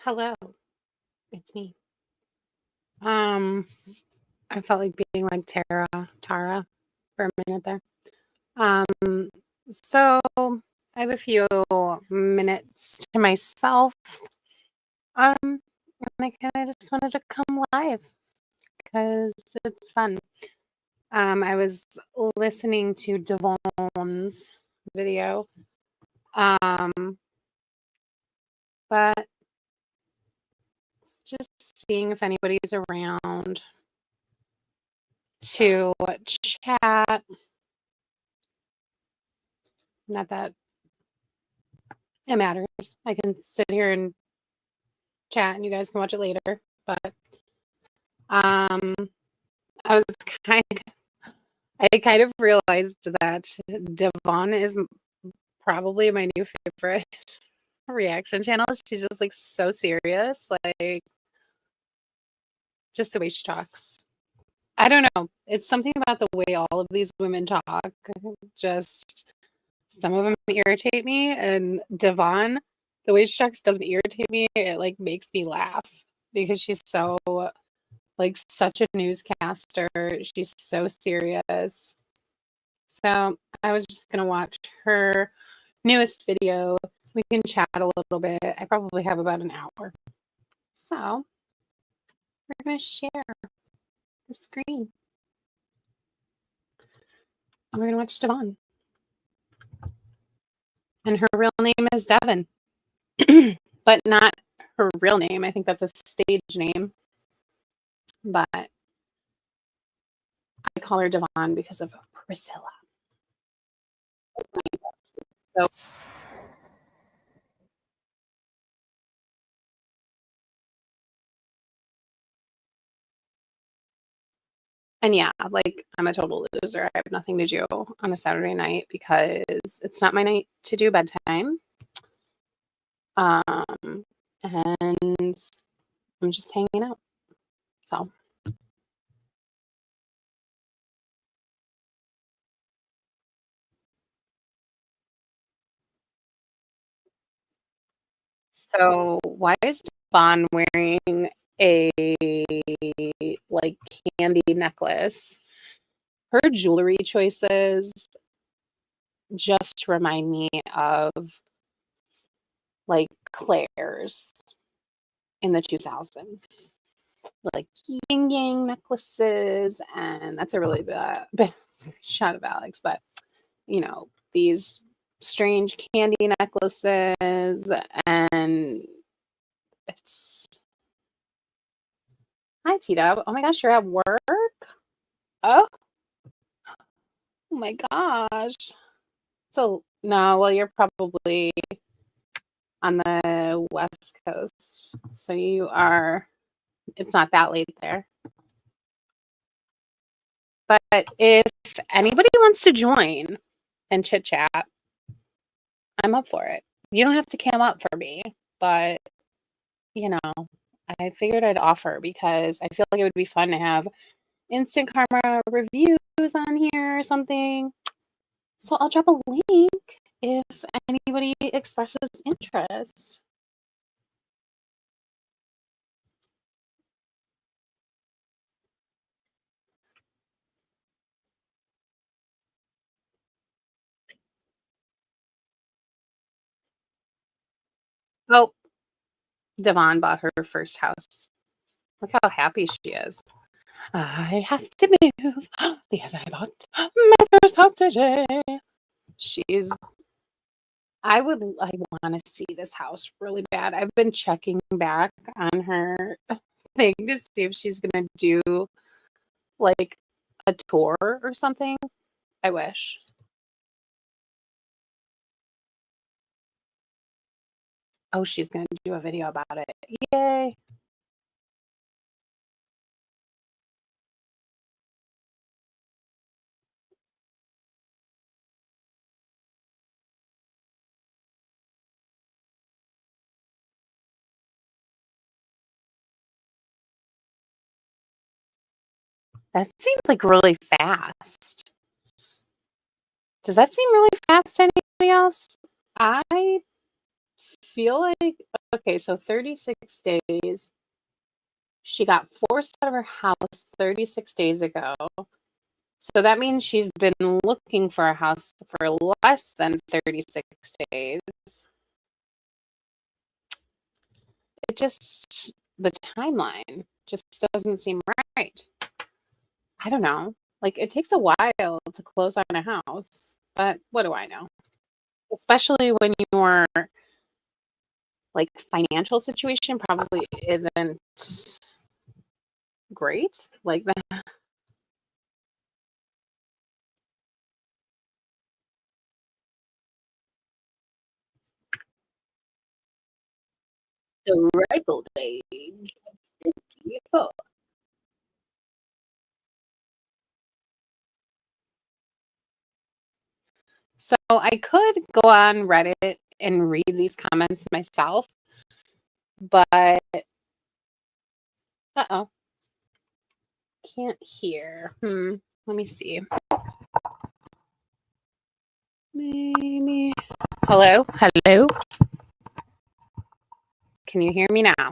Hello, it's me. Um, I felt like being like Tara for a minute there. Um, so I have a few minutes to myself. And I kind of just wanted to come live because it's fun. I was listening to Devon's video. But just seeing if anybody's around to chat. Not that it matters. I can sit here and chat and you guys can watch it later. But I was I kind of realized that Devon is probably my new favorite reaction channel. She's just like so serious, like just the way she talks. I don't know. It's something about the way all of these women talk. Just some of them irritate me, and Devon, the way she talks doesn't irritate me. It like makes me laugh because she's so like such a newscaster. She's so serious. So I was just gonna watch her newest video. We can chat a little bit. I probably have about an hour. So we're gonna share the screen. And we're gonna watch Devon. And her real name is Devon. But not her real name. I think that's a stage name. But I call her Devon because of Priscilla. So and yeah, like I'm a total loser. I have nothing to do on a Saturday night because it's not my night to do bedtime. And I'm just hanging out. So why is Devon wearing a like candy necklace? Her jewelry choices just remind me of like Claire's in the 2000s, like yin yang necklaces, and that's a really bad shot of Alex, but you know, these strange candy necklaces, and it's hi Tita. Oh my gosh, you're at work? Oh, oh my gosh. So no, well, you're probably on the West Coast. So you are, it's not that late there. But if anybody wants to join and chit chat, I'm up for it. You don't have to cam up for me, but you know, I figured I'd offer because I feel like it would be fun to have instant karma reviews on here or something. So I'll drop a link if anybody expresses interest. Oh, Devon bought her first house. Look how happy she is. I have to move because I bought my first house today. She's I want to see this house really bad. I've been checking back on her thing to see if she's gonna do like a tour or something. I wish. Oh, she's gonna do a video about it. Yay. That seems like really fast. Does that seem really fast to anybody else? I feel like Okay, so 36 days. She got forced out of her house 36 days ago. So that means she's been looking for a house for less than 36 days. It just, the timeline just doesn't seem right. I don't know. Like, it takes a while to close on a house, but what do I know? Especially when your like financial situation probably isn't great. Like that. The rifle age. So I could go on Reddit and read these comments myself, but uh-oh, can't hear. Let me see. Maybe. Hello? Hello? Can you hear me now?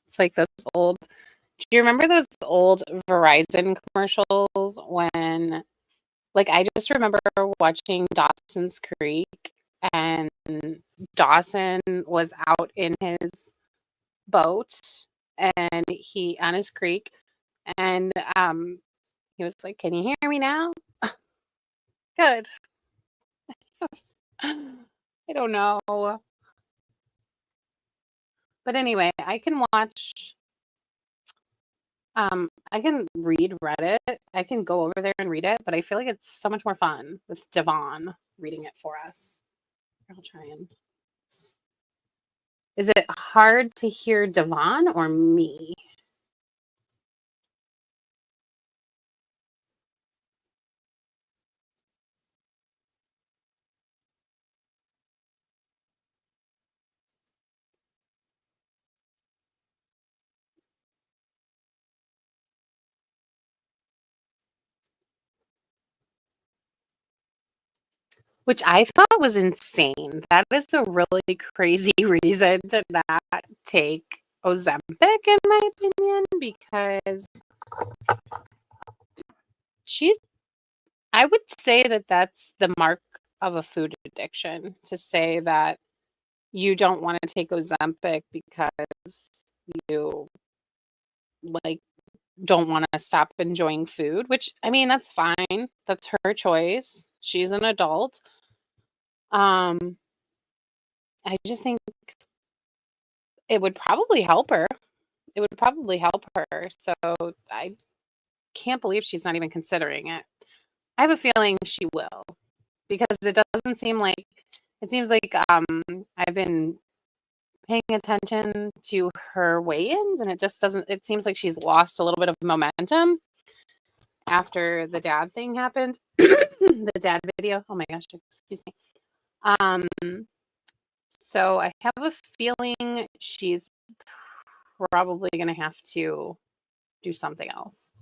It's like those old. Do you remember those old Verizon commercials when, like, I just remember watching Dawson's Creek and Dawson was out in his boat and he on his creek and he was like, "Can you hear me now?" Good. I don't know. But anyway, I can read Reddit. I can go over there and read it, but I feel like it's so much more fun with Devon reading it for us. I'll try and. Is it hard to hear Devon or me? Which I thought was insane. That is a really crazy reason to not take Ozempic, in my opinion, because she's I would say that that's the mark of a food addiction, to say that you don't wanna take Ozempic because you, like, don't wanna stop enjoying food, which, I mean, that's fine. That's her choice. She's an adult. Um, I just think it would probably help her. It would probably help her, so I can't believe she's not even considering it. I have a feeling she will, because it doesn't seem like it seems like, I've been paying attention to her weigh-ins, and it seems like she's lost a little bit of momentum after the dad thing happened. The dad video. Oh my gosh, excuse me. Um, so I have a feeling she's probably gonna have to do something else.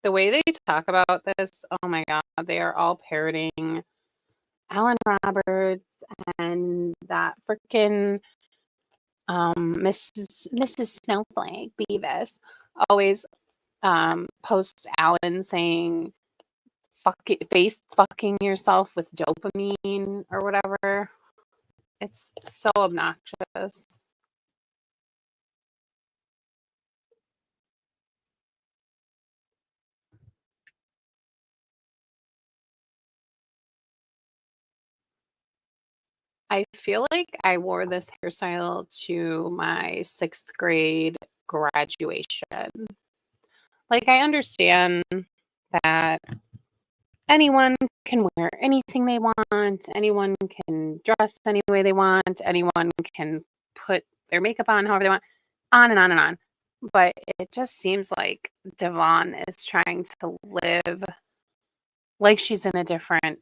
The way they talk about this, oh my god, they are all parroting Alan Roberts and that freaking Mrs. Snowflake Beavis always posts Alan saying face fucking yourself with dopamine or whatever. It's so obnoxious. I feel like I wore this hairstyle to my 6th grade graduation. Like, I understand that anyone can wear anything they want, anyone can dress any way they want, anyone can put their makeup on however they want, on and on and on. But it just seems like Devon is trying to live like she's in a different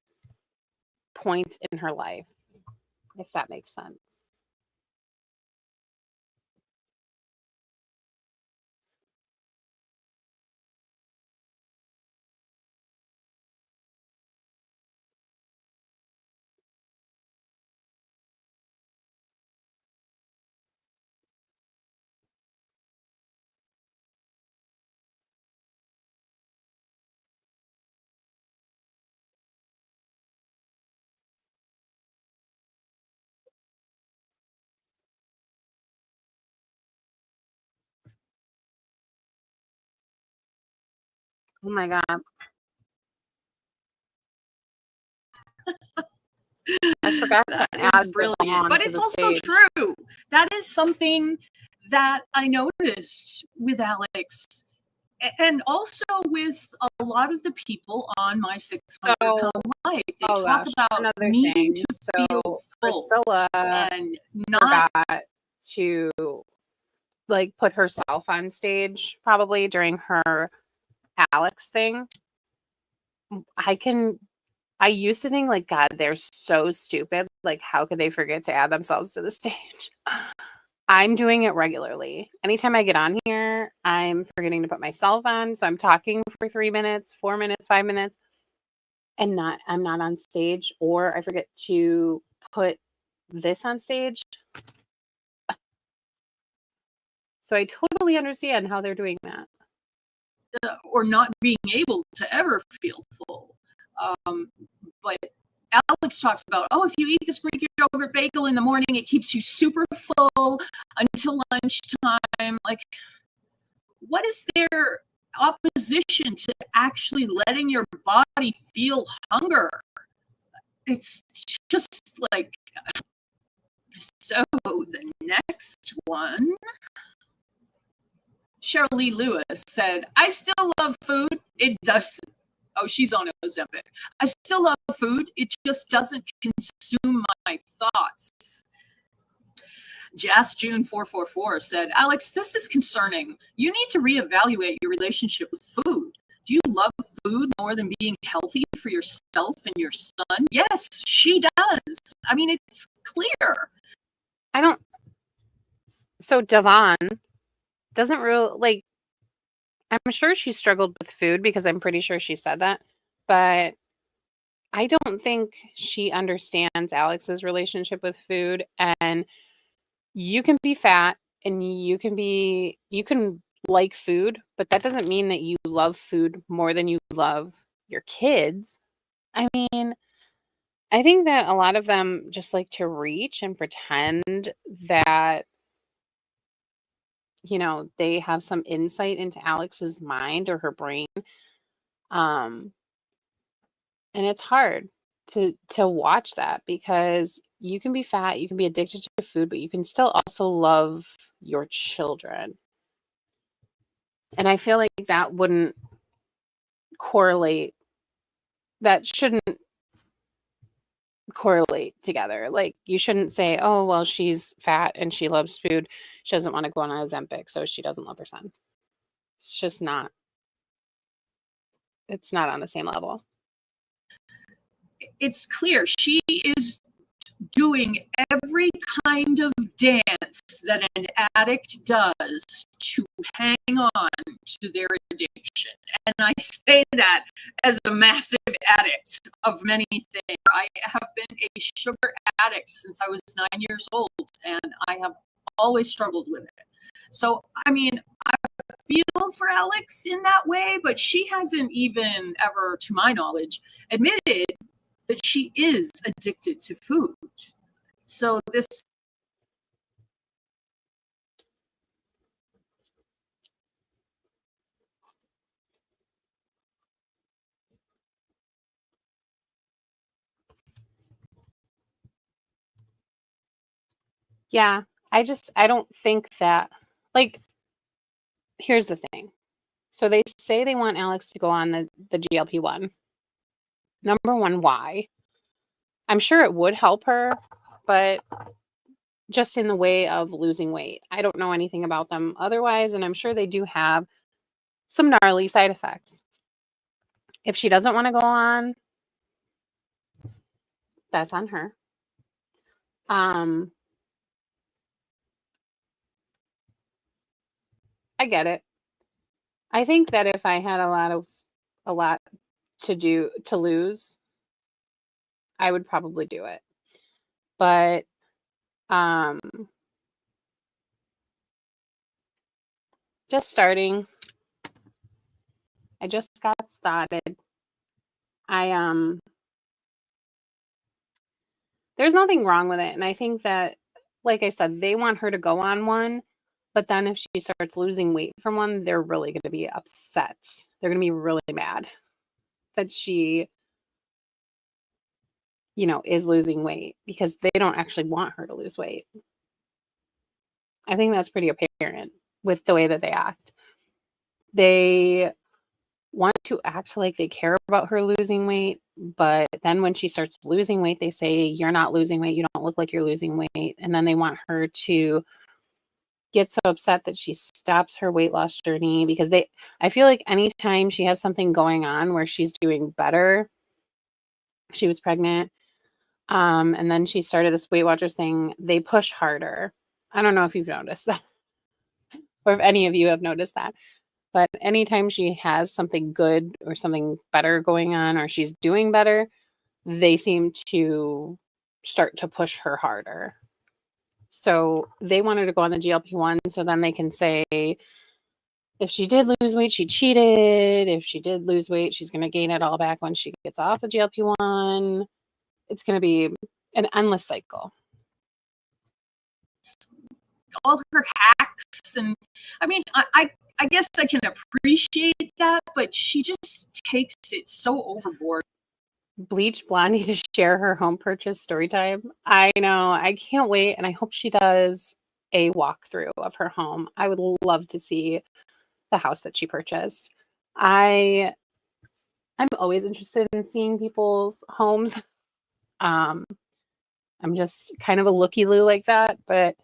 point in her life, if that makes sense. Oh my god. I forgot to That is add brilliant. Devon But to it's the also stage. true. That is something that I noticed with Alex and also with a lot of the people on my 600-pound life. They Oh talk gosh, about another needing thing. to feel So full Priscilla and not forgot to like put herself on stage probably during her Alex thing. I used to think like, God, they're so stupid. Like, how could they forget to add themselves to the stage? I'm doing it regularly. Anytime I get on here, I'm forgetting to put myself on. So I'm talking for 3 minutes, 4 minutes, 5 minutes, and I'm not on stage, or I forget to put this on stage. So I totally understand how they're doing that. or not being able to ever feel full. But Alex talks about, oh, if you eat this Greek yogurt bagel in the morning, it keeps you super full until lunchtime. Like, what is their opposition to actually letting your body feel hunger? It's just like, so the next one, Cheryl Lee Lewis said, I still love food. It does. Oh, she's on Ozempic. I still love food. It just doesn't consume my thoughts. Jas June 444 said, Alex, this is concerning. You need to reevaluate your relationship with food. Do you love food more than being healthy for yourself and your son? Yes, she does. I mean, it's clear. I don't. So Devon doesn't really like. I'm sure she struggled with food because I'm pretty sure she said that, but I don't think she understands Alex's relationship with food. And you can be fat and you can like food, but that doesn't mean that you love food more than you love your kids. I mean, I think that a lot of them just like to reach and pretend that, they have some insight into Alex's mind or her brain. Um, and it's hard to watch that because you can be fat, you can be addicted to food, but you can still also love your children. And I feel like that wouldn't correlate, that shouldn't correlate together. Like, you shouldn't say, oh, well, she's fat and she loves food. She doesn't want to go on Ozempic, so she doesn't love her son. It's just not, it's not on the same level. It's clear she is doing every kind of dance that an addict does to hang on to their addiction. And I say that as a massive addict of many things. I have been a sugar addict since I was 9 years old, and I have always struggled with it. So, I mean, I feel for Alex in that way, but she hasn't even ever, to my knowledge, admitted that she is addicted to food. So this, Yeah, I don't think that, like, here's the thing. So they say they want Alex to go on the GLP-1. Number one, why? I'm sure it would help her, but just in the way of losing weight. I don't know anything about them otherwise, and I'm sure they do have some gnarly side effects. If she doesn't want to go on, that's on her. I get it. I think that if I had a lot to lose, I would probably do it. But um just starting, I just got started. I There's nothing wrong with it, and I think that, like I said, they want her to go on one, But then if she starts losing weight from one, they're really going to be upset. They're going to be really mad that she, is losing weight because they don't actually want her to lose weight. I think that's pretty apparent with the way that they act. They want to act like they care about her losing weight, but then when she starts losing weight, they say, "You're not losing weight. You don't look like you're losing weight." And then they want her to get so upset that she stops her weight loss journey because I feel like anytime she has something going on where she's doing better, she was pregnant, and then she started this Weight Watchers thing, they push harder. I don't know if you've noticed that or if any of you have noticed that. But anytime she has something good or something better going on or she's doing better, they seem to start to push her harder. So they want her to go on the GLP-1 so then they can say, if she did lose weight, she cheated. If she did lose weight, she's going to gain it all back when she gets off the GLP-1. It's going to be an endless cycle. All her hacks, and I mean, I guess I can appreciate that, but she just takes it so overboard. Bleach Blondie to share her home purchase story time. I know. I can't wait, and I hope she does a walkthrough of her home. I would love to see the house that she purchased. I'm always interested in seeing people's homes. I'm just kind of a looky-loo like that, but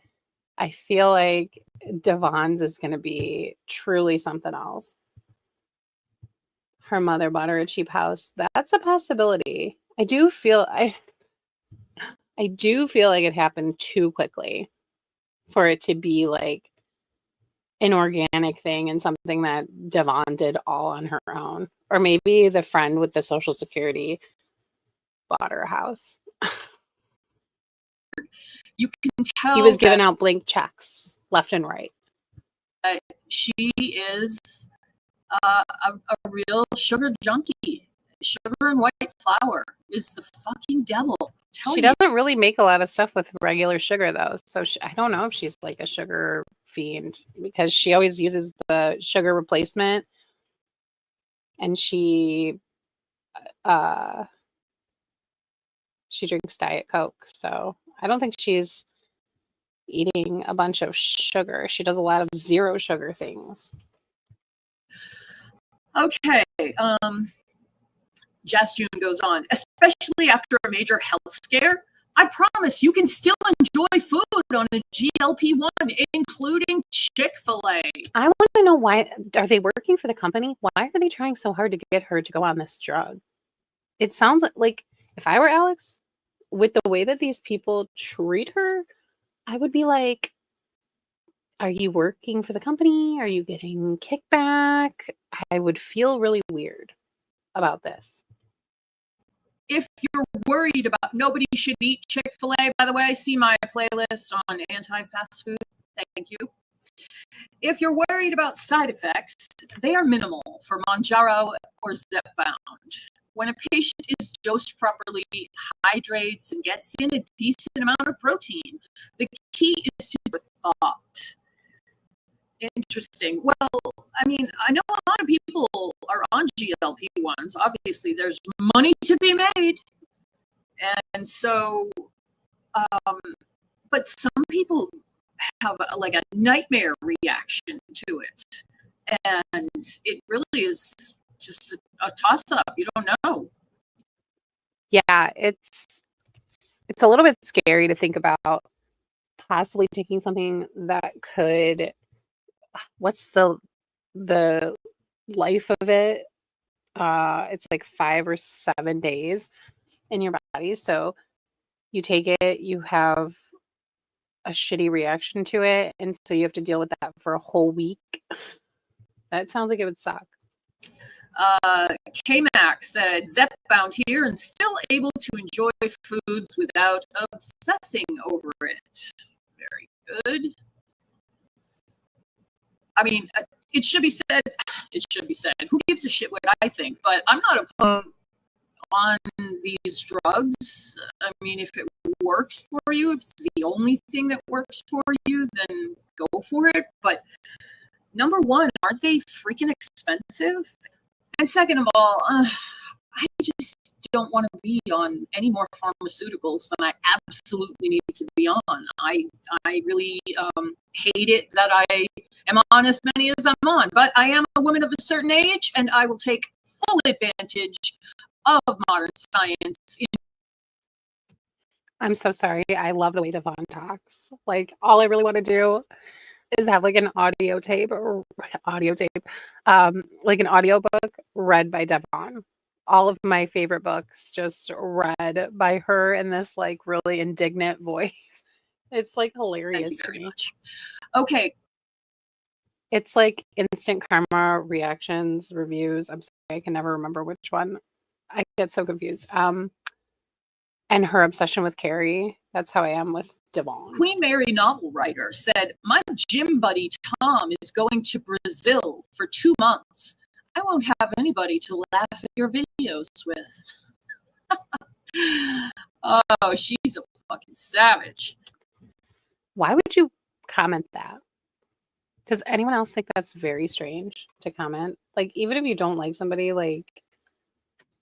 I feel like Devon's is going to be truly something else. Her mother bought her a cheap house. That's a possibility. I do feel like it happened too quickly for it to be like an organic thing and something that Devon did all on her own. Or maybe the friend with the Social Security bought her a house. You can tell he was giving out blank checks left and right. She is a real sugar junkie. Sugar and white flour is the fucking devil. She doesn't really make a lot of stuff with regular sugar, though. So I don't know if she's like a sugar fiend because she always uses the sugar replacement. And she drinks Diet Coke. So I don't think she's eating a bunch of sugar. She does a lot of zero sugar things. Okay. Jazz June goes on, especially after a major health scare. I promise you can still enjoy food on a GLP-1, including Chick-fil-A. I want to know why. Are they working for the company? Why are they trying so hard to get her to go on this drug? It sounds like if I were Alex, with the way that these people treat her, I would be like, are you working for the company? Are you getting kickback? I would feel really weird about this. If you're worried about nobody should eat Chick-fil-A, by the way, see my playlist on anti-fast food. Thank you. If you're worried about side effects, they are minimal for Mounjaro or Zepbound. When a patient is dosed properly, hydrates, and gets in a decent amount of protein, the key is to the thought. Interesting. Well, I mean, I know a lot of people are on GLP-1s. Obviously, there's money to be made. And so, but some people have like a nightmare reaction to it. And it really is just a toss-up. You don't know. Yeah, it's a little bit scary to think about possibly taking something that could, what's the life of it? It's like 5 or 7 days in your body. So you take it, you have a shitty reaction to it, and so you have to deal with that for a whole week. That sounds like it would suck. K-Mac said, Zepbound here and still able to enjoy foods without obsessing over it. Very good. I mean, it should be said, who gives a shit what I think? But I'm not opposed on these drugs. I mean, if it works for you, if it's the only thing that works for you, then go for it. But number one, aren't they freaking expensive? And second of all, I just don't want to be on any more pharmaceuticals than I absolutely need to be on. I really hate it that I am on as many as I'm on, but I am a woman of a certain age, and I will take full advantage of modern science. I'm so sorry. I love the way Devon talks. Like, all I really want to do is have like an audio tape, like an audiobook read by Devon. All of my favorite books just read by her in this like really indignant voice. It's like hilarious to me. Much. Okay. It's like instant karma reactions, reviews. I'm sorry, I can never remember which one. I get so confused. And her obsession with Carrie. That's how I am with Devon. Queen Mary novel writer said, my gym buddy Tom is going to Brazil for 2 months. I won't have anybody to laugh at your videos with. Oh, she's a fucking savage. Why would you comment that? Does anyone else think that's very strange to comment? Like, even if you don't like somebody, like,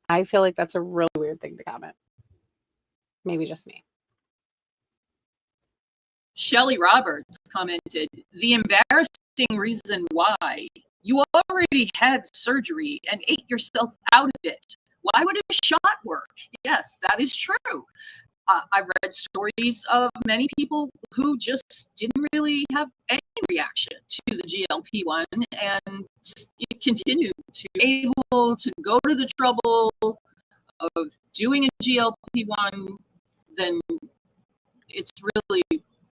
I feel like that's a really weird thing to comment. Maybe just me. Shelly Roberts commented, the embarrassing reason why you already had surgery and ate yourself out of it. Why would a shot work? Yes, that is true. I've read stories of many people who just didn't really have any reaction to the GLP-1 and continued to be able to go to the trouble of doing a GLP-1. Then it's really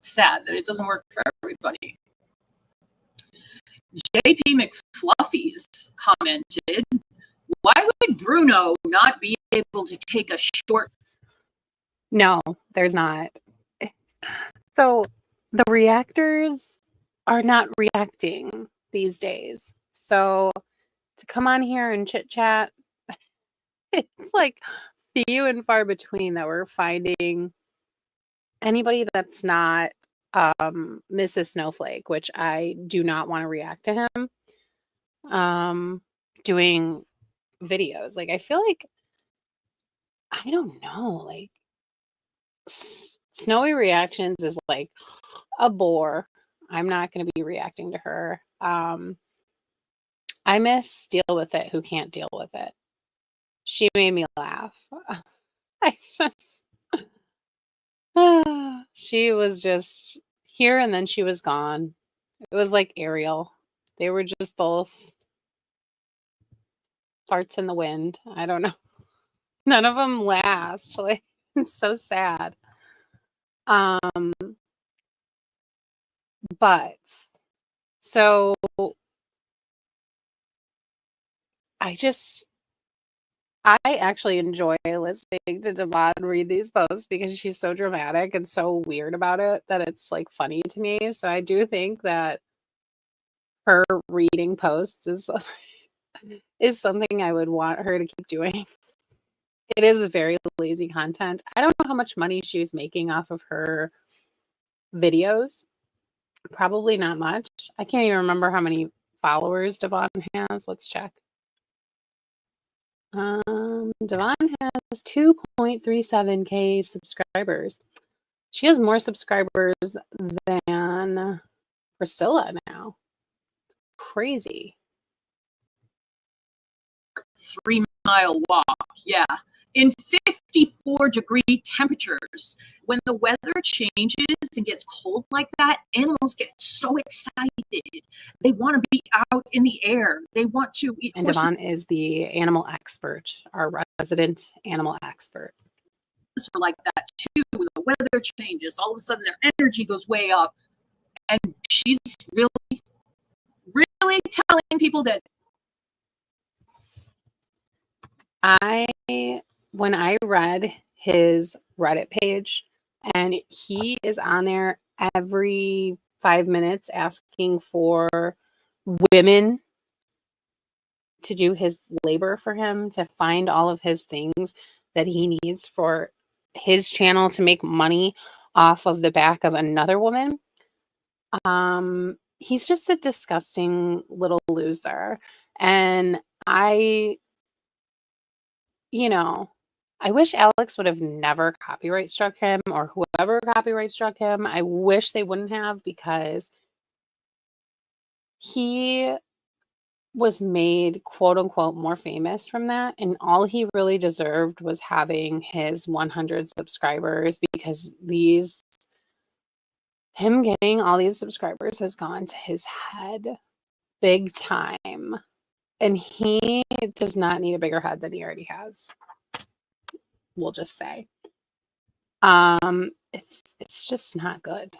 sad that it doesn't work for everybody. JP McFluffies commented, why would Bruno not be able to take a short? No, there's not. So the reactors are not reacting these days. So to come on here and chit chat, it's like few and far between that we're finding anybody that's not Mrs. Snowflake, which I do not want to react to him doing videos. Like, I feel like, I don't know, like Snowy Reactions is like a bore. I'm not going to be reacting to her. I miss Deal With It, who can't deal with it. She made me laugh. I just, she was just here and then she was gone. It was like Ariel. They were just both farts in the wind. I don't know. None of them last. Like, it's so sad. But so I actually enjoy listening to Devon read these posts because she's so dramatic and so weird about it that it's like funny to me. So I do think that her reading posts is something I would want her to keep doing. It is a very lazy content. I don't know how much money she was making off of her videos. Probably not much. I can't even remember how many followers Devon has. Let's check. Devon has 2.37K subscribers. She has more subscribers than Priscilla now. Crazy. 3 mile walk. Yeah. In 54-degree temperatures, when the weather changes and gets cold like that, animals get so excited. They want to be out in the air. They want to eat. And Devon is the animal expert, our resident animal expert. Are like that too. When the weather changes, all of a sudden their energy goes way up. And she's really, really telling people that when I read his Reddit page, and he is on there every 5 minutes asking for women to do his labor for him, to find all of his things that he needs for his channel to make money off of the back of another woman. He's just a disgusting little loser. And I, you know, I wish Alex would have never copyright struck him, or whoever copyright struck him. I wish they wouldn't have, because he was made, quote unquote, more famous from that. And all he really deserved was having his 100 subscribers, because him getting all these subscribers has gone to his head big time. And he does not need a bigger head than he already has. We'll just say. It's just not good.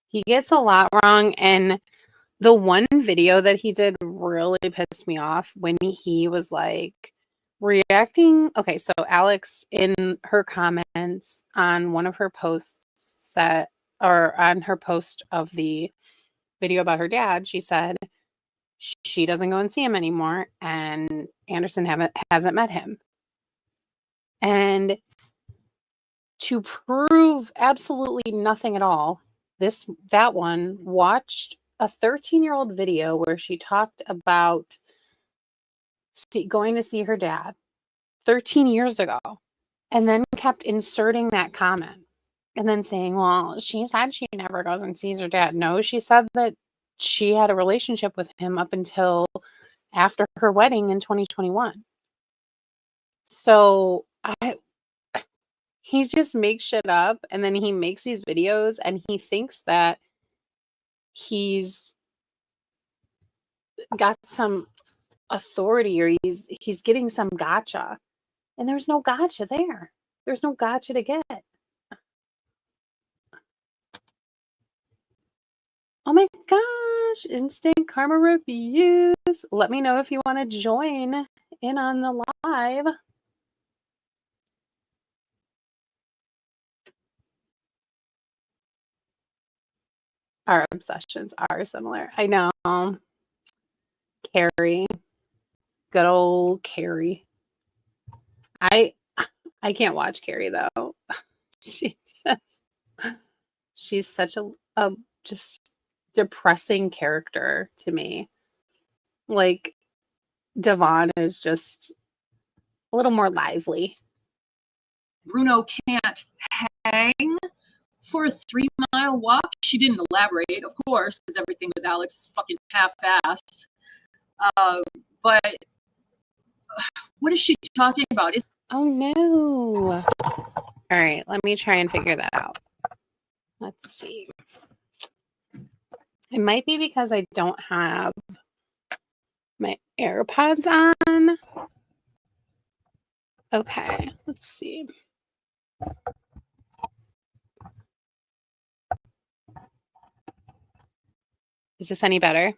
He gets a lot wrong, and the one video that he did really pissed me off when he was like reacting. Okay, so Alex, in her comments on one of her posts or on her post of the video about her dad, she said she doesn't go and see him anymore, and Anderson hasn't met him. And to prove absolutely nothing at all, that one watched a 13-year-old video where she talked about going to see her dad 13 years ago, and then kept inserting that comment and then saying, well, she said she never goes and sees her dad. No, she said that she had a relationship with him up until after her wedding in 2021. So he just makes shit up, and then he makes these videos, and he thinks that he's got some authority, or he's getting some gotcha. And there's no gotcha there. There's no gotcha to get. Oh my gosh, instant karma reviews. Let me know if you want to join in on the live. Our obsessions are similar. I know. Carrie. Good old Carrie. I can't watch Carrie though. She's such a just depressing character to me. Like, Devon is just a little more lively. Bruno can't hang for a 3-mile walk. She didn't elaborate, of course, because everything with Alex is fucking half-assed. But what is she talking about? Oh no. All right, let me try and figure that out. Let's see. It might be because I don't have my AirPods on. Okay, let's see. Is this any better?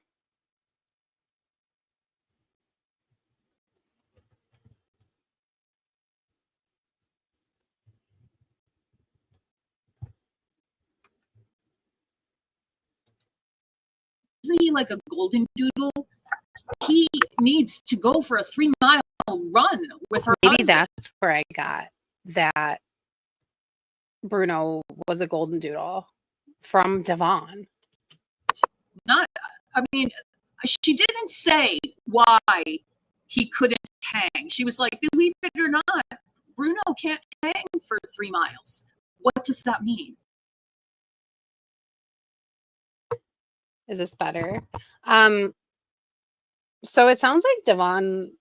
Isn't he like a golden doodle? He needs to go for a 3-mile run with her Maybe husband. that's where I got that Bruno was a golden doodle, from Devon. I mean, she didn't say why he couldn't hang. She was like, believe it or not, Bruno can't hang for 3 miles. What does that mean? Is this better? So it sounds like Devon.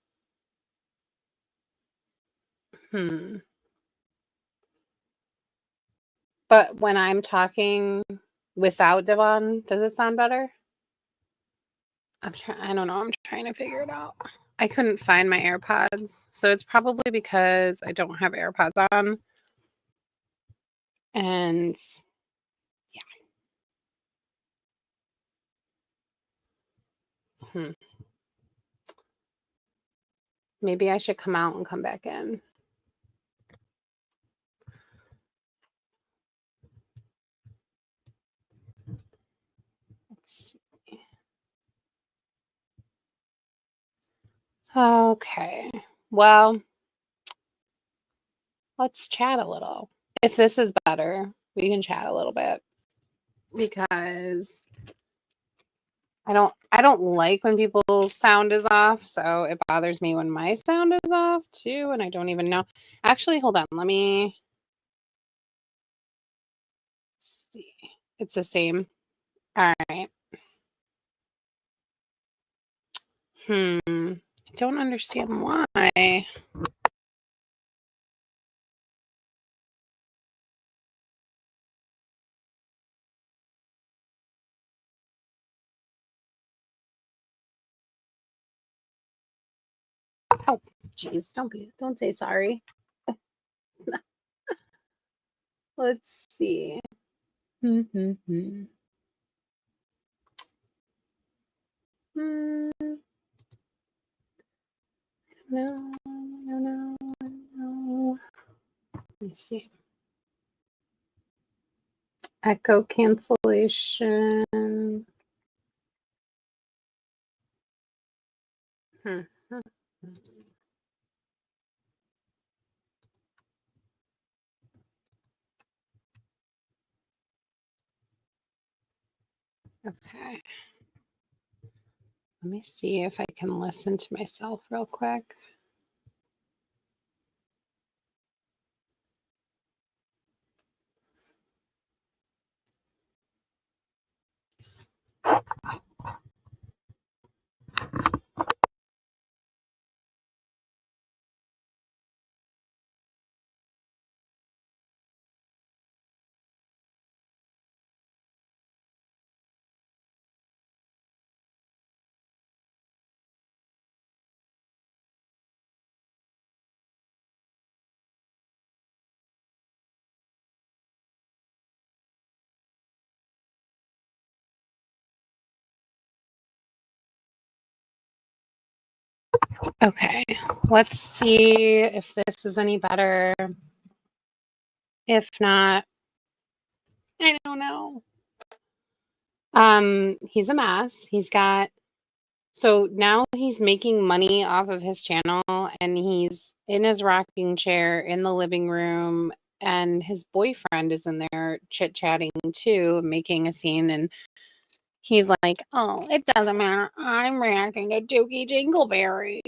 But when I'm talking without Devon, does it sound better? I don't know. I'm trying to figure it out. I couldn't find my AirPods, so it's probably because I don't have AirPods on. And yeah. Maybe I should come out and come back in. Let's see. Okay. Well, let's chat a little. If this is better, we can chat a little bit. because I don't like when people's sound is off, so it bothers me when my sound is off too, and I don't even know. Actually, hold on. Let me see. It's the same. All right. I don't understand why. Oh, geez, don't say sorry. Let's see. Hmm. No, no, no. Let me see. Echo cancellation. Hmm. Okay. Let me see if I can listen to myself real quick. Okay, let's see if this is any better. If not, I don't know. He's a mess. So now he's making money off of his channel and he's in his rocking chair in the living room and his boyfriend is in there chit-chatting too, making a scene, and he's like, "Oh, it doesn't matter. I'm reacting to Dookie Jingleberry."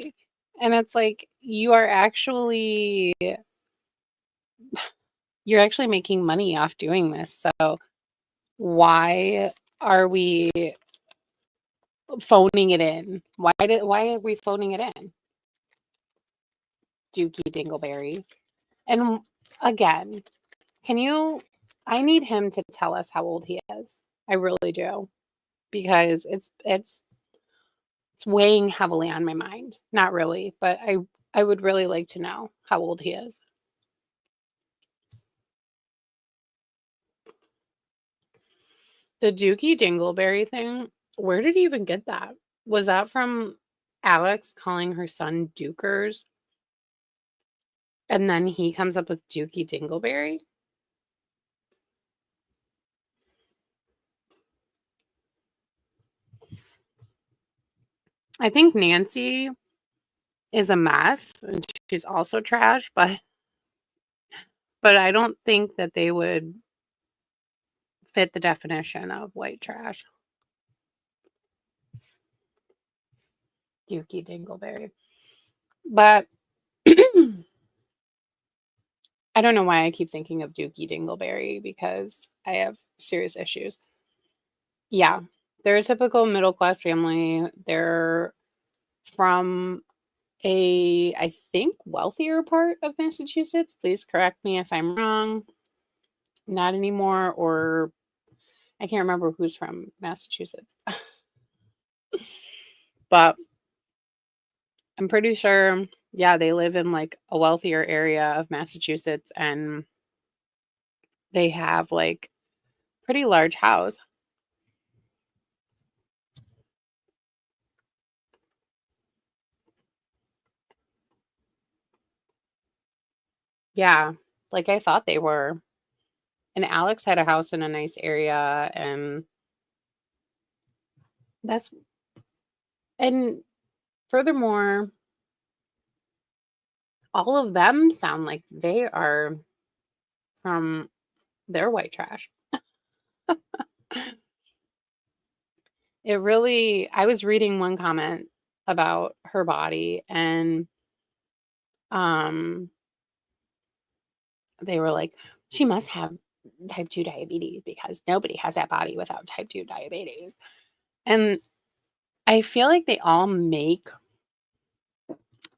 And it's like you're actually making money off doing this. So why are we phoning it in? Why are we phoning it in? Dookie Dingleberry. And again, I need him to tell us how old he is. I really do. Because it's weighing heavily on my mind. Not really, but I would really like to know how old he is. The Dookie Dingleberry thing, where did he even get that? Was that from Alex calling her son Dukers? And then he comes up with Dookie Dingleberry? I think Nancy is a mess and she's also trash, but I don't think that they would fit the definition of white trash. Dookie Dingleberry. But I don't know why I keep thinking of Dookie Dingleberry because I have serious issues. Yeah, they're a typical middle class family. They're from I think, wealthier part of Massachusetts. Please correct me if I'm wrong. Not anymore, or I can't remember who's from Massachusetts. But I'm pretty sure, yeah, they live in like a wealthier area of Massachusetts and they have like pretty large house. Yeah, like I thought they were. And Alex had a house in a nice area and that's and furthermore, all of them sound like they are from their white trash. I was reading one comment about her body, and they were like, she must have type 2 diabetes because nobody has that body without type 2 diabetes. And I feel like they all make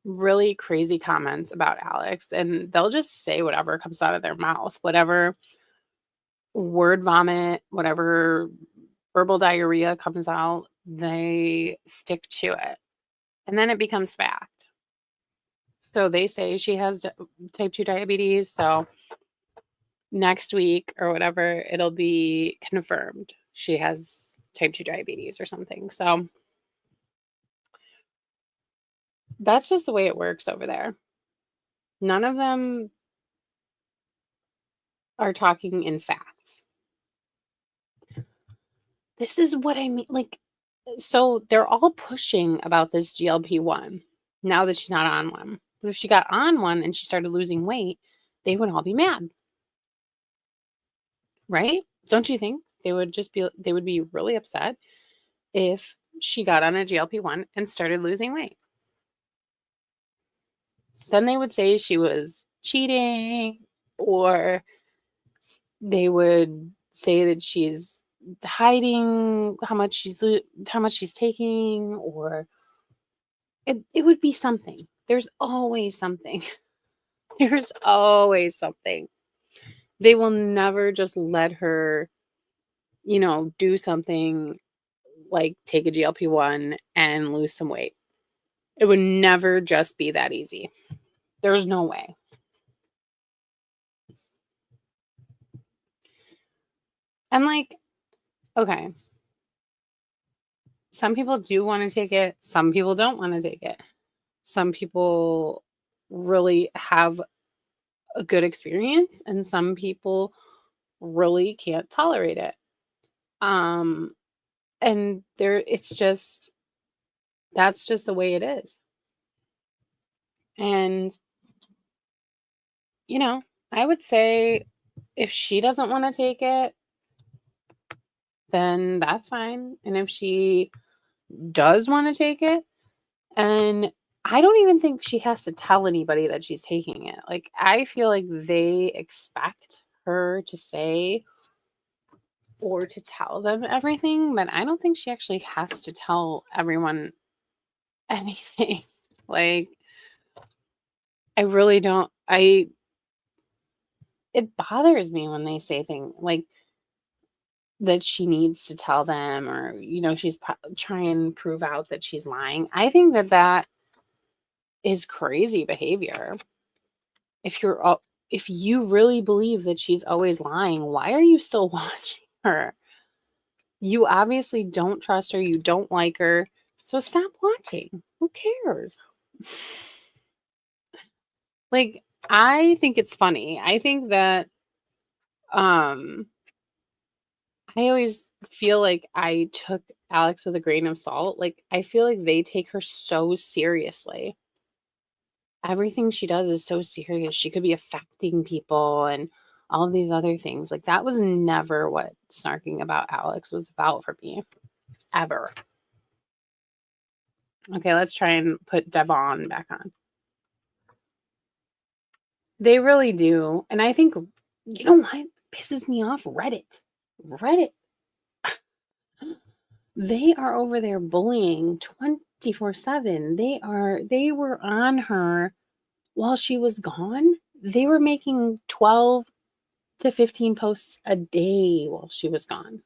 really crazy comments about Alex, and they'll just say whatever comes out of their mouth, whatever word vomit, whatever verbal diarrhea comes out, they stick to it. And then it becomes fact. So they say she has type 2 diabetes. So next week or whatever, it'll be confirmed she has type 2 diabetes or something. So that's just the way it works over there. None of them are talking in facts. This is what I mean. Like, so they're all pushing about this GLP-1 now that she's not on one. But if she got on one and she started losing weight, they would all be mad. Right? Don't you think they would be really upset if she got on a GLP-1 and started losing weight? Then they would say she was cheating, or they would say that she's hiding how much she's taking, or it would be something. There's always something. There's always something. They will never just let her, do something like take a GLP-1 and lose some weight. It would never just be that easy. There's no way. And like, okay, some people do want to take it. Some people don't want to take it. Some people really have a good experience, and some people really can't tolerate it. And that's just the way it is. And, I would say if she doesn't want to take it, then that's fine. And if she does want to take it, and I don't even think she has to tell anybody that she's taking it. Like, I feel like they expect her to say or to tell them everything, but I don't think she actually has to tell everyone anything. Like, I really don't. It bothers me when they say things like that she needs to tell them, or, she's trying and prove out that she's lying. I think that is crazy behavior. If you really believe that she's always lying, why are you still watching her? You obviously don't trust her. You don't like her. So stop watching. Who cares? Like, I think it's funny. I think that I always feel like I took Alex with a grain of salt. Like, I feel like they take her so seriously. Everything she does is so serious. She could be affecting people and all of these other things. Like, that was never what snarking about Alex was about for me, ever. Okay, let's try and put Devon back on. They really do. And I think, you know what pisses me off? Reddit. They are over there bullying 24/7. They were on her while she was gone. They were making 12 to 15 posts a day while she was gone.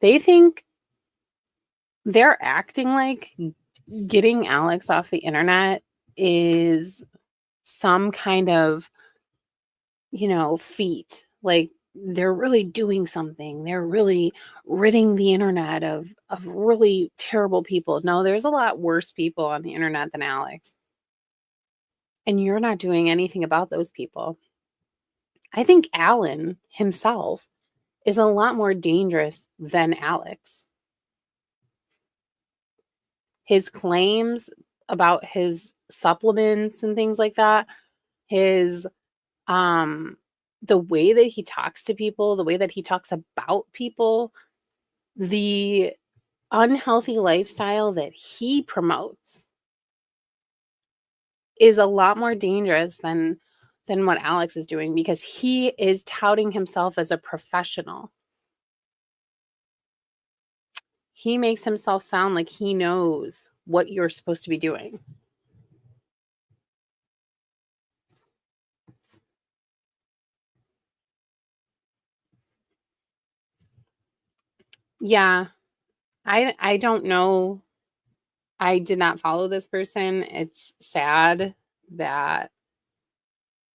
They think they're acting like getting Alex off the internet is some kind of, feat. Like, they're really doing something. They're really ridding the internet of really terrible people. No, there's a lot worse people on the internet than Alex. And you're not doing anything about those people. I think Alan himself is a lot more dangerous than Alex. His claims about his supplements and things like that, his the way that he talks to people, the way that he talks about people, the unhealthy lifestyle that he promotes is a lot more dangerous than what Alex is doing, because he is touting himself as a professional. He makes himself sound like he knows what you're supposed to be doing. Yeah, I don't know. I did not follow this person. It's sad that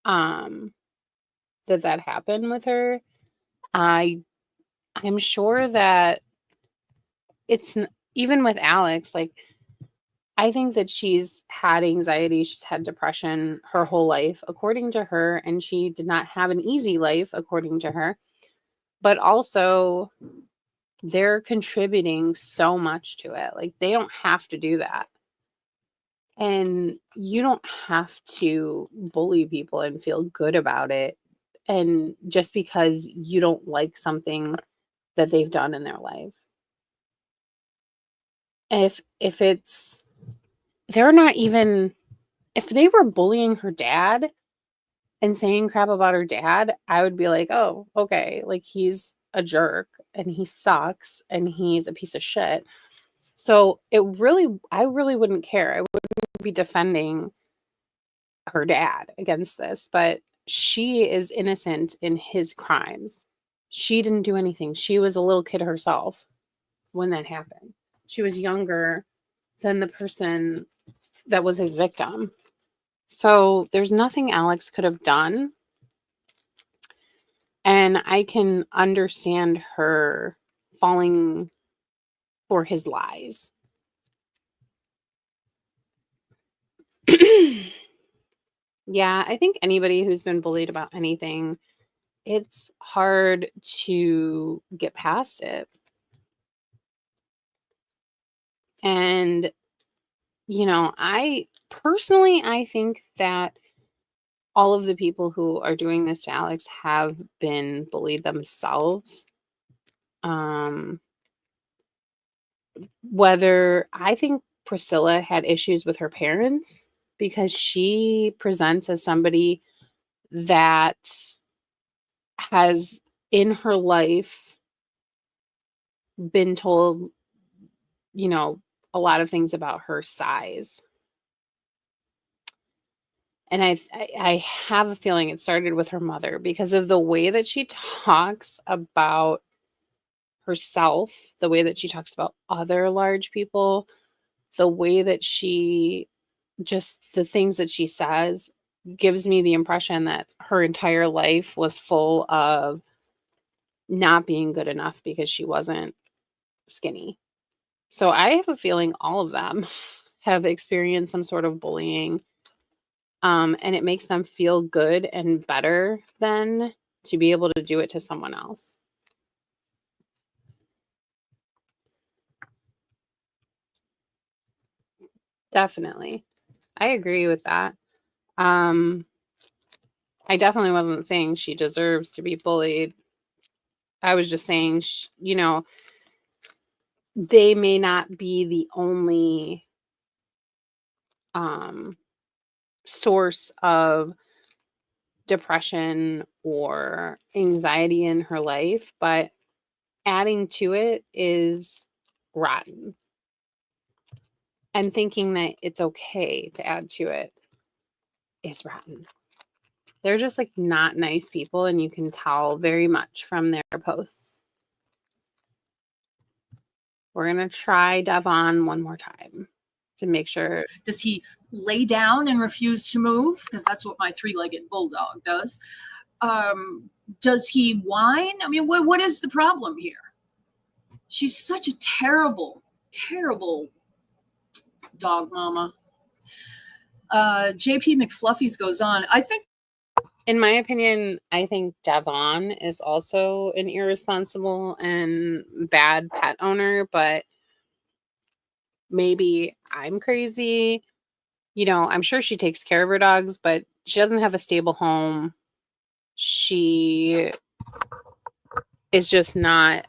um that happened with her. I'm sure that even with Alex, like, I think that she's had anxiety, she's had depression her whole life, according to her, and she did not have an easy life, according to her. But also, they're contributing so much to it. Like, they don't have to do that. And you don't have to bully people and feel good about it. And just because you don't like something that they've done in their life. If it's they're not even if they were bullying her dad and saying crap about her dad, I would be like, "Oh, okay, like, he's a jerk and he sucks and he's a piece of shit." So, I really wouldn't care. I wouldn't be defending her dad against this, but she is innocent in his crimes. She didn't do anything. She was a little kid herself when that happened. She was younger than the person that was his victim. So there's nothing Alex could have done. And I can understand her falling for his lies. Yeah, I think anybody who's been bullied about anything, it's hard to get past it. And, I personally, I think that all of the people who are doing this to Alex have been bullied themselves. Um, whether I think Priscilla had issues with her parents because she presents as somebody that has in her life been told, a lot of things about her size. And I have a feeling it started with her mother because of the way that she talks about herself, the way that she talks about other large people, the way that the things that she says gives me the impression that her entire life was full of not being good enough because she wasn't skinny. So I have a feeling all of them have experienced some sort of bullying. And it makes them feel good and better than to be able to do it to someone else. Definitely. I agree with that. I definitely wasn't saying she deserves to be bullied. I was just saying, they may not be the only source of depression or anxiety in her life, but adding to it is rotten. And thinking that it's okay to add to it is rotten. They're just like not nice people, and you can tell very much from their posts. We're going to try Devon one more time to make sure. Does he lay down and refuse to move? Because that's what my three-legged bulldog does. Does he whine? I mean, what is the problem here? She's such a terrible, terrible dog mama. JP McFluffies goes on. I think, in my opinion, I think Devon is also an irresponsible and bad pet owner, but maybe I'm crazy. I'm sure she takes care of her dogs, but she doesn't have a stable home. she is just not,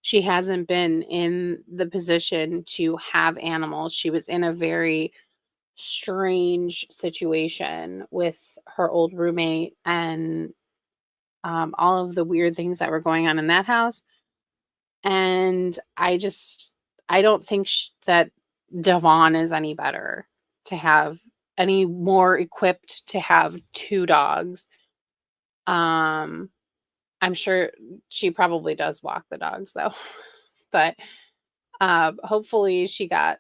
she hasn't been in the position to have animals. She was in a very strange situation with her old roommate and all of the weird things that were going on in that house. And I don't think that Devon is any better to have, any more equipped to have two dogs. I'm sure she probably does walk the dogs though, but hopefully she got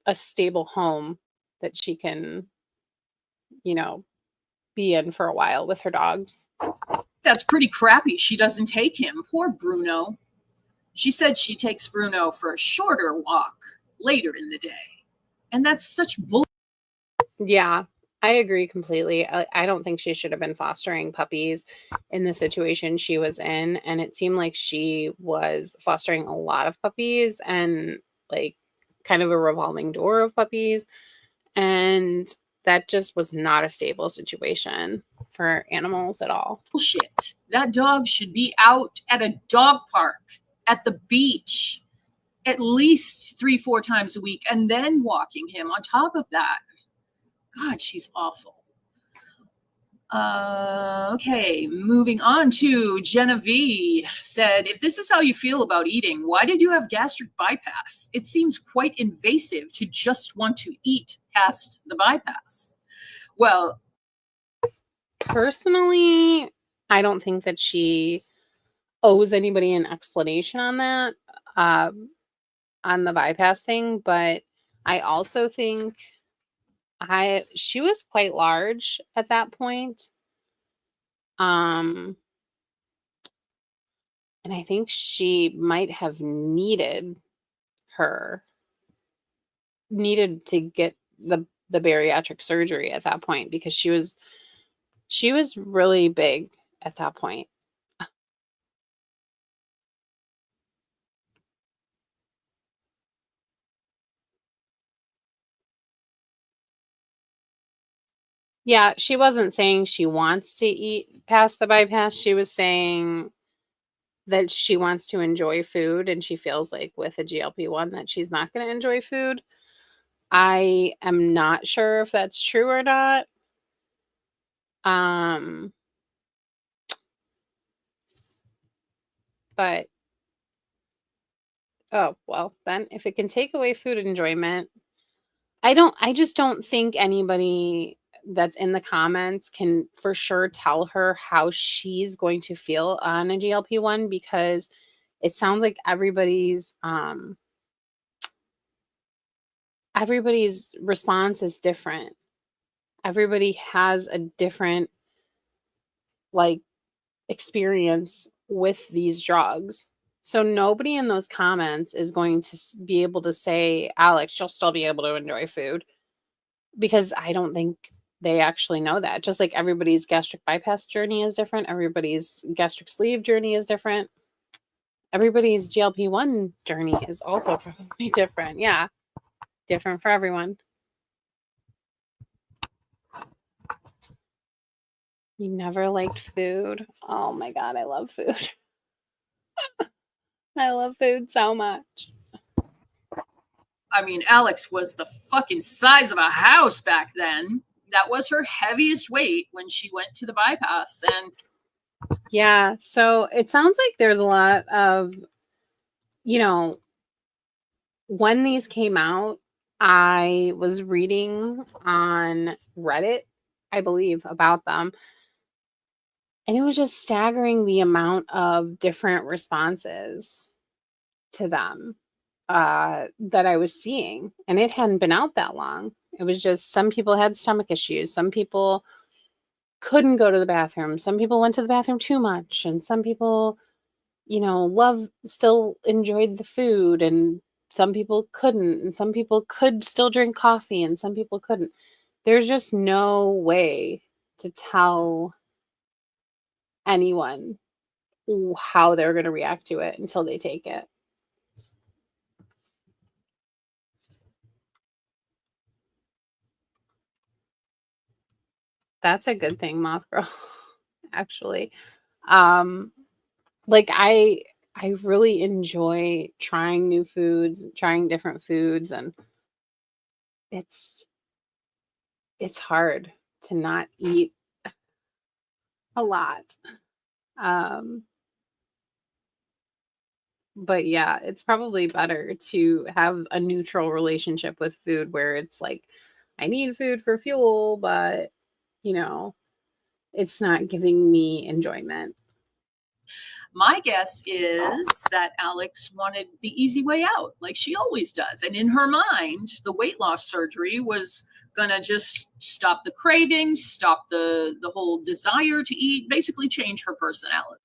a stable home that she can, you know, be in for a while with her dogs. That's pretty crappy. She doesn't take him. Poor Bruno. She said she takes Bruno for a shorter walk later in the day. And that's such bull. Yeah, I agree completely. I don't think she should have been fostering puppies in the situation she was in. And it seemed like she was fostering a lot of puppies and like kind of a revolving door of puppies. And that just was not a stable situation for animals at all. Bullshit. That dog should be out at a dog park, at the beach, at least 3-4 times a week, and then walking him on top of that. God, she's awful. Okay, moving on to Genevieve said, if this is how you feel about eating, why did you have gastric bypass? It seems quite invasive to just want to eat past the bypass. Well, personally, I don't think that she owes anybody an explanation on that, on the bypass thing, but I also think she was quite large at that point. And I think she might have needed to get the bariatric surgery at that point because she was really big at that point. Yeah, she wasn't saying she wants to eat past the bypass. She was saying that she wants to enjoy food and she feels like with a GLP-1 that she's not going to enjoy food. I am not sure if that's true or not. But oh, well, then if it can take away food enjoyment, I just don't think anybody that's in the comments can for sure tell her how she's going to feel on a GLP-1 because it sounds like everybody's response is different. Everybody has a different like experience with these drugs. So nobody in those comments is going to be able to say, Alex, she'll still be able to enjoy food because I don't think they actually know that. Just like everybody's gastric bypass journey is different. Everybody's gastric sleeve journey is different. Everybody's GLP-1 journey is also probably different. Yeah. Different for everyone. You never liked food. Oh my God, I love food. I love food so much. I mean, Alex was the fucking size of a house back then. That was her heaviest weight when she went to the bypass. And yeah, so it sounds like there's a lot of, when these came out, I was reading on Reddit, I believe, about them. And it was just staggering the amount of different responses to them that I was seeing. And it hadn't been out that long. It was just some people had stomach issues. Some people couldn't go to the bathroom. Some people went to the bathroom too much. And some people, still enjoyed the food. And some people couldn't. And some people could still drink coffee. And some people couldn't. There's just no way to tell anyone how they're going to react to it until they take it. That's a good thing, Moth Girl, actually. Um, like I really enjoy trying new foods, trying different foods, and it's it's hard to not eat a lot. Um, but yeah, it's probably better to have a neutral relationship with food where it's like, I need food for fuel, but you know, it's not giving me enjoyment. My guess is that Alex wanted the easy way out, like she always does. And in her mind, the weight loss surgery was gonna just stop the cravings, stop the whole desire to eat, basically change her personality.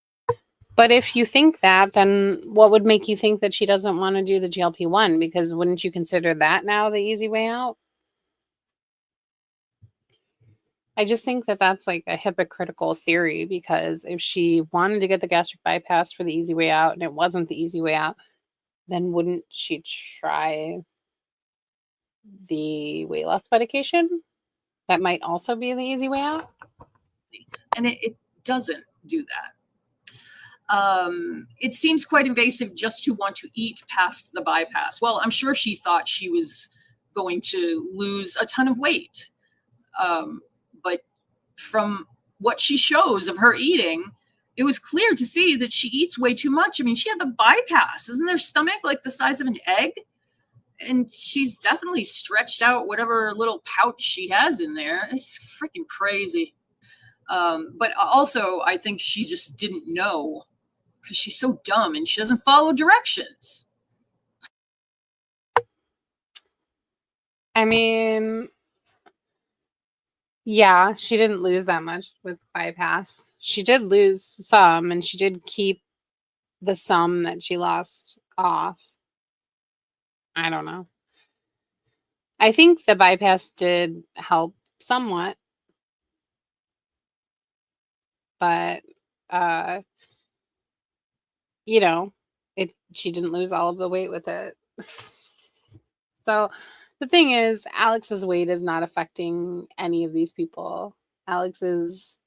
But if you think that, then what would make you think that she doesn't want to do the GLP-1? Because wouldn't you consider that now the easy way out? I just think that that's like a hypocritical theory because if she wanted to get the gastric bypass for the easy way out and it wasn't the easy way out, then wouldn't she try the weight loss medication? That might also be the easy way out. And it doesn't do that. It seems quite invasive just to want to eat past the bypass. Well, I'm sure she thought she was going to lose a ton of weight. But from what she shows of her eating, it was clear to see that she eats way too much. I mean, she had the bypass. Isn't her stomach like the size of an egg? And she's definitely stretched out whatever little pouch she has in there. It's freaking crazy. But also, I think she just didn't know because she's so dumb and she doesn't follow directions. I mean, yeah, she didn't lose that much with bypass. She did lose some, and she did keep the some that she lost off. I don't know. I think the bypass did help somewhat, but uh, you know, it she didn't lose all of the weight with it. So the thing is, Alex's weight is not affecting any of these people. Alex's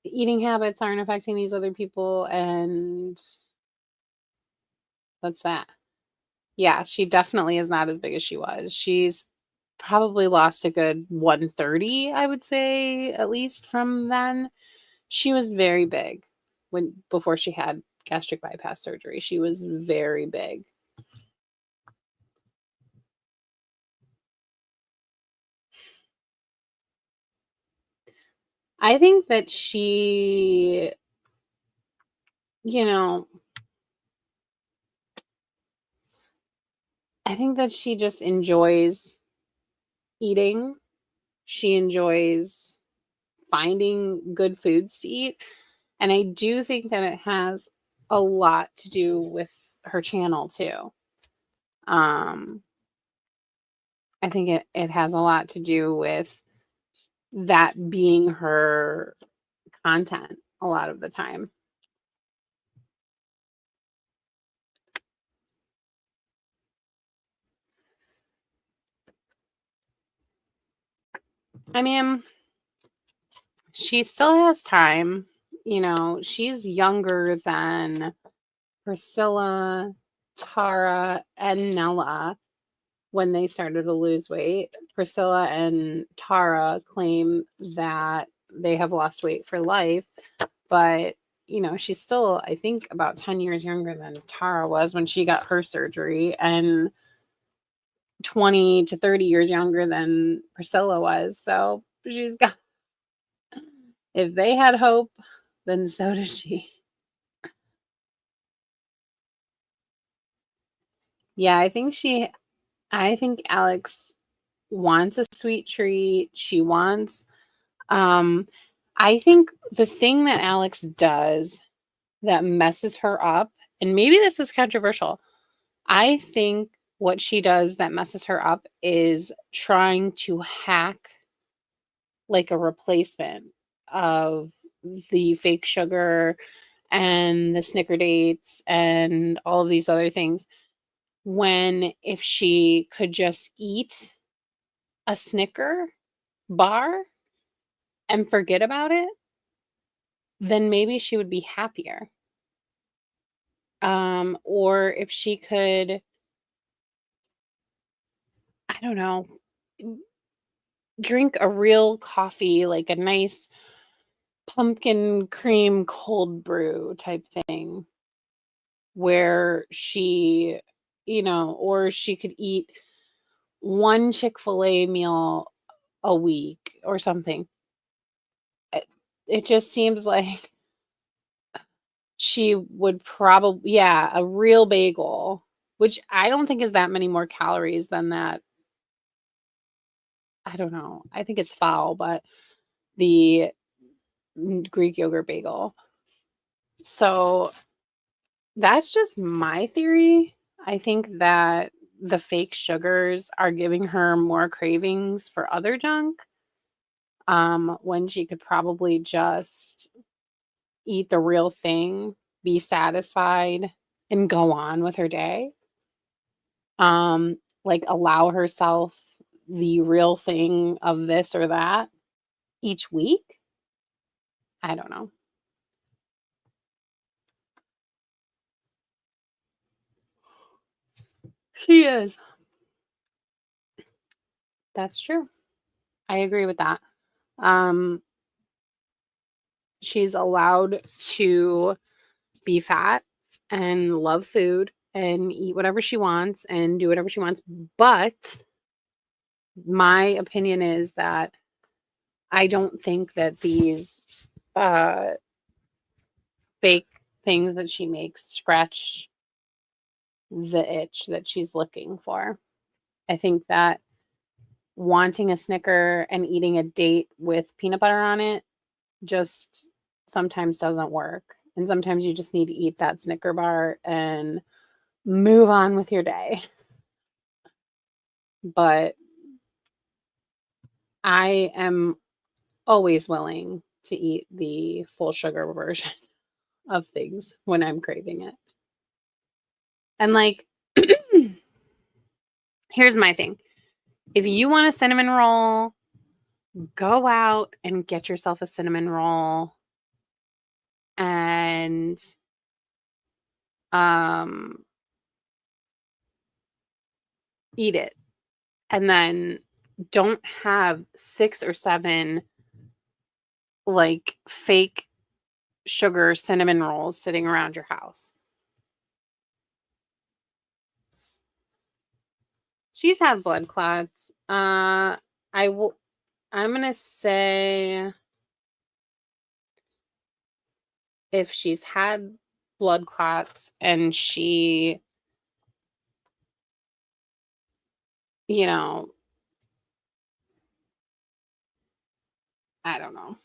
eating habits aren't affecting these other people, and that's that. Yeah, she definitely is not as big as she was. She's probably lost a good 130, I would say, at least from then. She was very big when before she had gastric bypass surgery. She was very big. I think that she, you know, I think that she just enjoys eating. She enjoys finding good foods to eat. And I do think that it has a lot to do with her channel too. Um, I think it has a lot to do with that being her content a lot of the time. I mean, she still has time. You know, she's younger than Priscilla, Tara, and Nella when they started to lose weight. Priscilla and Tara claim that they have lost weight for life, but you know, she's still, I think, about 10 years younger than Tara was when she got her surgery, and 20 to 30 years younger than Priscilla was. So she's got, if they had hope, then so does she. Yeah, I think Alex wants a sweet treat. She wants, um, I think the thing that Alex does that messes her up, and maybe this is controversial, I think what she does that messes her up is trying to hack like a replacement of the fake sugar and the snicker dates and all of these other things, when if she could just eat a Snicker bar, and forget about it, then maybe she would be happier. Or if she could, I don't know, drink a real coffee, like a nice pumpkin cream cold brew type thing, where she, or she could eat one Chick-fil-A meal a week or something. It just seems like she would probably, yeah, a real bagel, which I don't think is that many more calories than that. I don't know. I think it's foul, but the Greek yogurt bagel. So that's just my theory. I think that the fake sugars are giving her more cravings for other junk, when she could probably just eat the real thing, be satisfied, and go on with her day. Like allow herself the real thing of this or that each week. I don't know. She is. That's true. I agree with that. Um, she's allowed to be fat and love food and eat whatever she wants and do whatever she wants. But my opinion is that I don't think that these uh, fake things that she makes scratch the itch that she's looking for. I think that wanting a Snicker and eating a date with peanut butter on it just sometimes doesn't work. And sometimes you just need to eat that Snicker bar and move on with your day. But I am always willing to eat the full sugar version of things when I'm craving it. And like, here's my thing. If you want a cinnamon roll, go out and get yourself a cinnamon roll and eat it. And then don't have 6 or 7 like fake sugar cinnamon rolls sitting around your house. She's had blood clots. I'm gonna say if she's had blood clots and she, I don't know.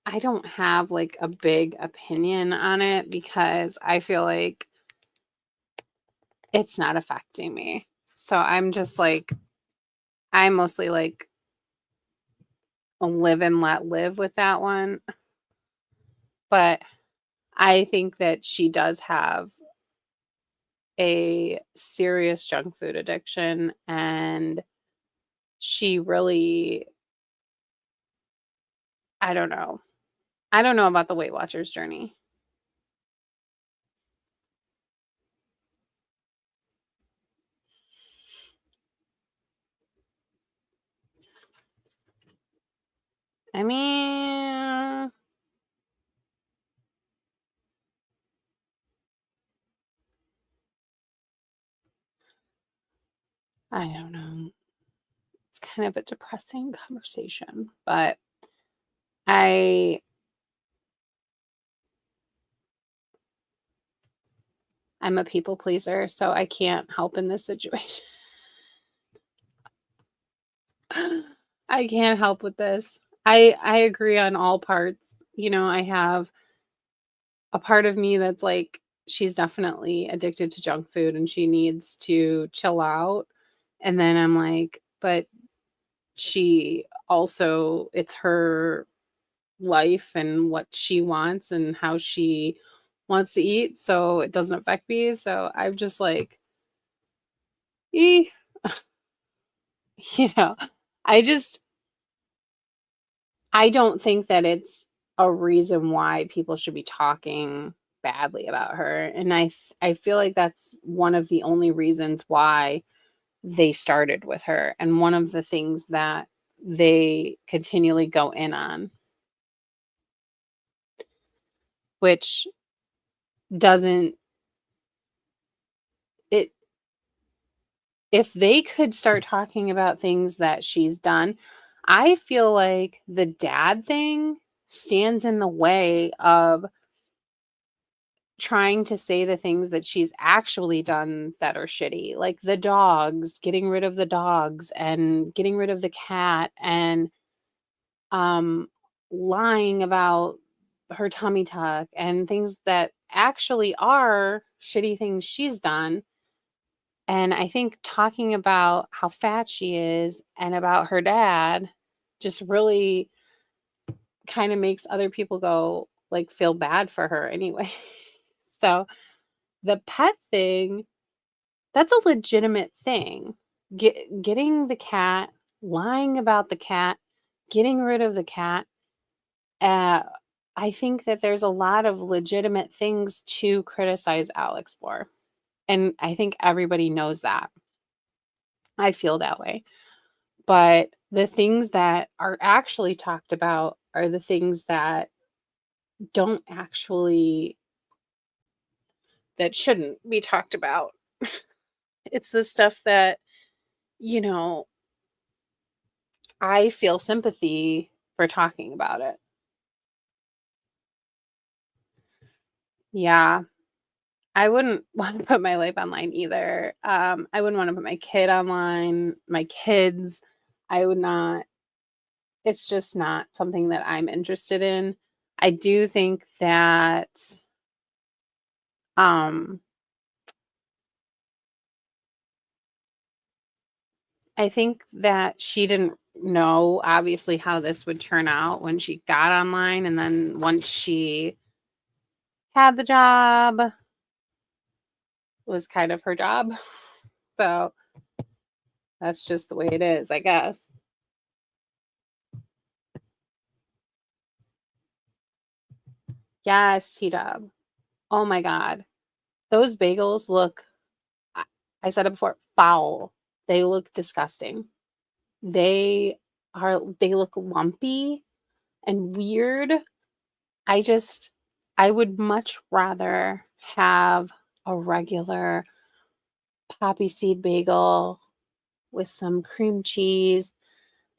I don't have like a big opinion on it because I feel like it's not affecting me. So I'm just like, I'm mostly like a live and let live with that one. But I think that she does have a serious junk food addiction and she really, I don't know. I don't know about the Weight Watchers journey. I mean, I don't know. It's kind of a depressing conversation, but I'm a people pleaser, so I can't help in this situation. I can't help with this. I agree on all parts. I have a part of me that's like, she's definitely addicted to junk food and she needs to chill out. And then I'm like, but she also, it's her life and what she wants and how she wants to eat. So it doesn't affect me. So I'm just like, eh. You know, I just I don't think that it's a reason why people should be talking badly about her, and I feel like that's one of the only reasons why they started with her, and one of the things that they continually go in on, which doesn't it if they could start talking about things that she's done, I feel like the dad thing stands in the way of trying to say the things that she's actually done that are shitty, like the dogs, getting rid of the dogs and getting rid of the cat and um lying about her tummy tuck and things that actually are shitty things she's done. And I think talking about how fat she is and about her dad just really kind of makes other people go like feel bad for her anyway. So the pet thing, that's a legitimate thing. Getting the cat, lying about the cat, getting rid of the cat. Uh, I think that there's a lot of legitimate things to criticize Alex for. And I think everybody knows that. I feel that way. But the things that are actually talked about are the things that don't actually, that shouldn't be talked about. It's the stuff that, you know, I feel sympathy for talking about it. Yeah. I wouldn't want to put my life online either. I wouldn't want to put my kid online, my kids. I would not, it's just not something that I'm interested in. I do think that um I think that she didn't know obviously how this would turn out when she got online, and then once she had the job was kind of her job. So that's just the way it is, I guess. Yes, T-Dub. Oh my god. Those bagels look, I I said it before, foul. They look disgusting. They look lumpy and weird. I just I would much rather have a regular poppy seed bagel with some cream cheese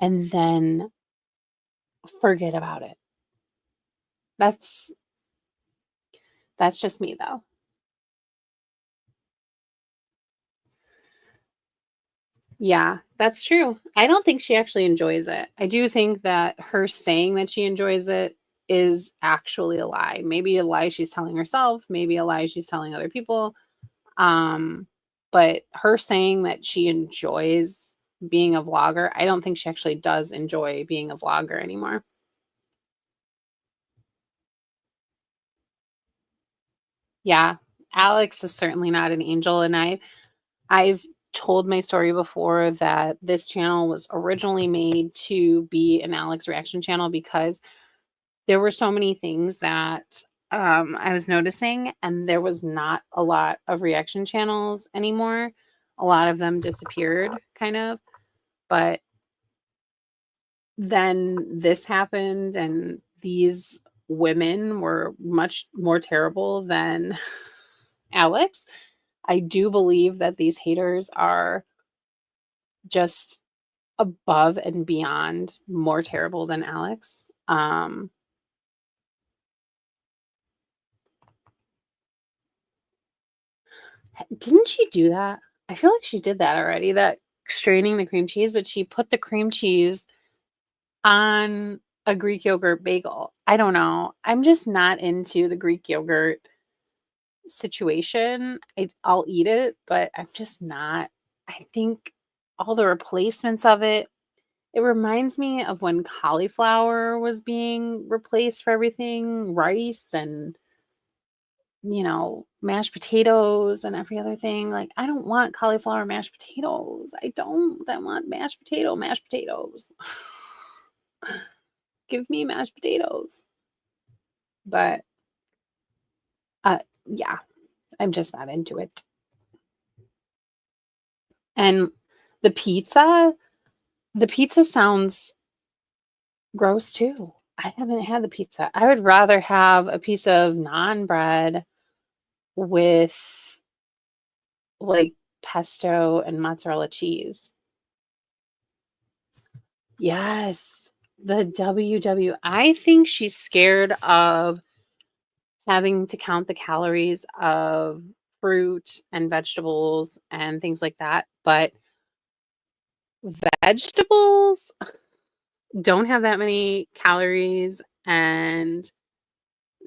and then forget about it. That's that's just me though. Yeah, that's true. I don't think she actually enjoys it. I do think that her saying that she enjoys it is actually a lie. Maybe a lie she's telling herself, maybe a lie she's telling other people. Um, but her saying that she enjoys being a vlogger, I don't think she actually does enjoy being a vlogger anymore. Yeah, Alex is certainly not an angel, and I've told my story before that this channel was originally made to be an Alex reaction channel because there were so many things that I was noticing, and there was not a lot of reaction channels anymore. A lot of them disappeared, kind of. But then this happened, and these women were much more terrible than Alex. I do believe that these haters are just above and beyond more terrible than Alex. Didn't she do that? I feel like she did that already, that straining the cream cheese, but she put the cream cheese on a Greek yogurt bagel. I don't know. I'm just not into the Greek yogurt situation. I'll eat it, but I'm just not. I think all the replacements of it, it reminds me of when cauliflower was being replaced for everything, rice and mashed potatoes and every other thing. Like, I don't want cauliflower mashed potatoes. I don't. I want mashed potatoes. Give me mashed potatoes. But yeah, I'm just not into it. And the pizza sounds gross too. I haven't had the pizza. I would rather have a piece of naan bread with like pesto and mozzarella cheese. Yes. The WW. I think she's scared of having to count the calories of fruit and vegetables and things like that. But vegetables don't have that many calories, and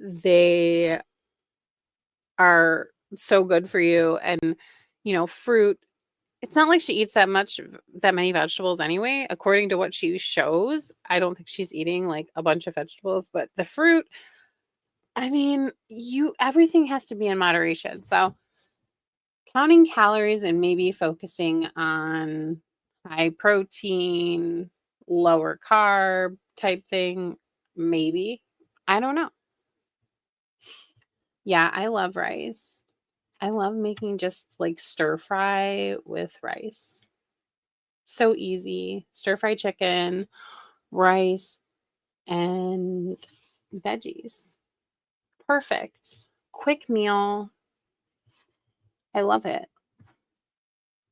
they are so good for you. And fruit, it's not like she eats that many vegetables anyway. According to what she shows, I don't think she's eating like a bunch of vegetables, but the fruit, I mean, everything has to be in moderation. So counting calories and maybe focusing on high protein, lower carb type thing, maybe. I don't know. Yeah, I love rice. I love making just like stir fry with rice. So easy. Stir fry chicken, rice, and veggies. Perfect. Quick meal. I love it.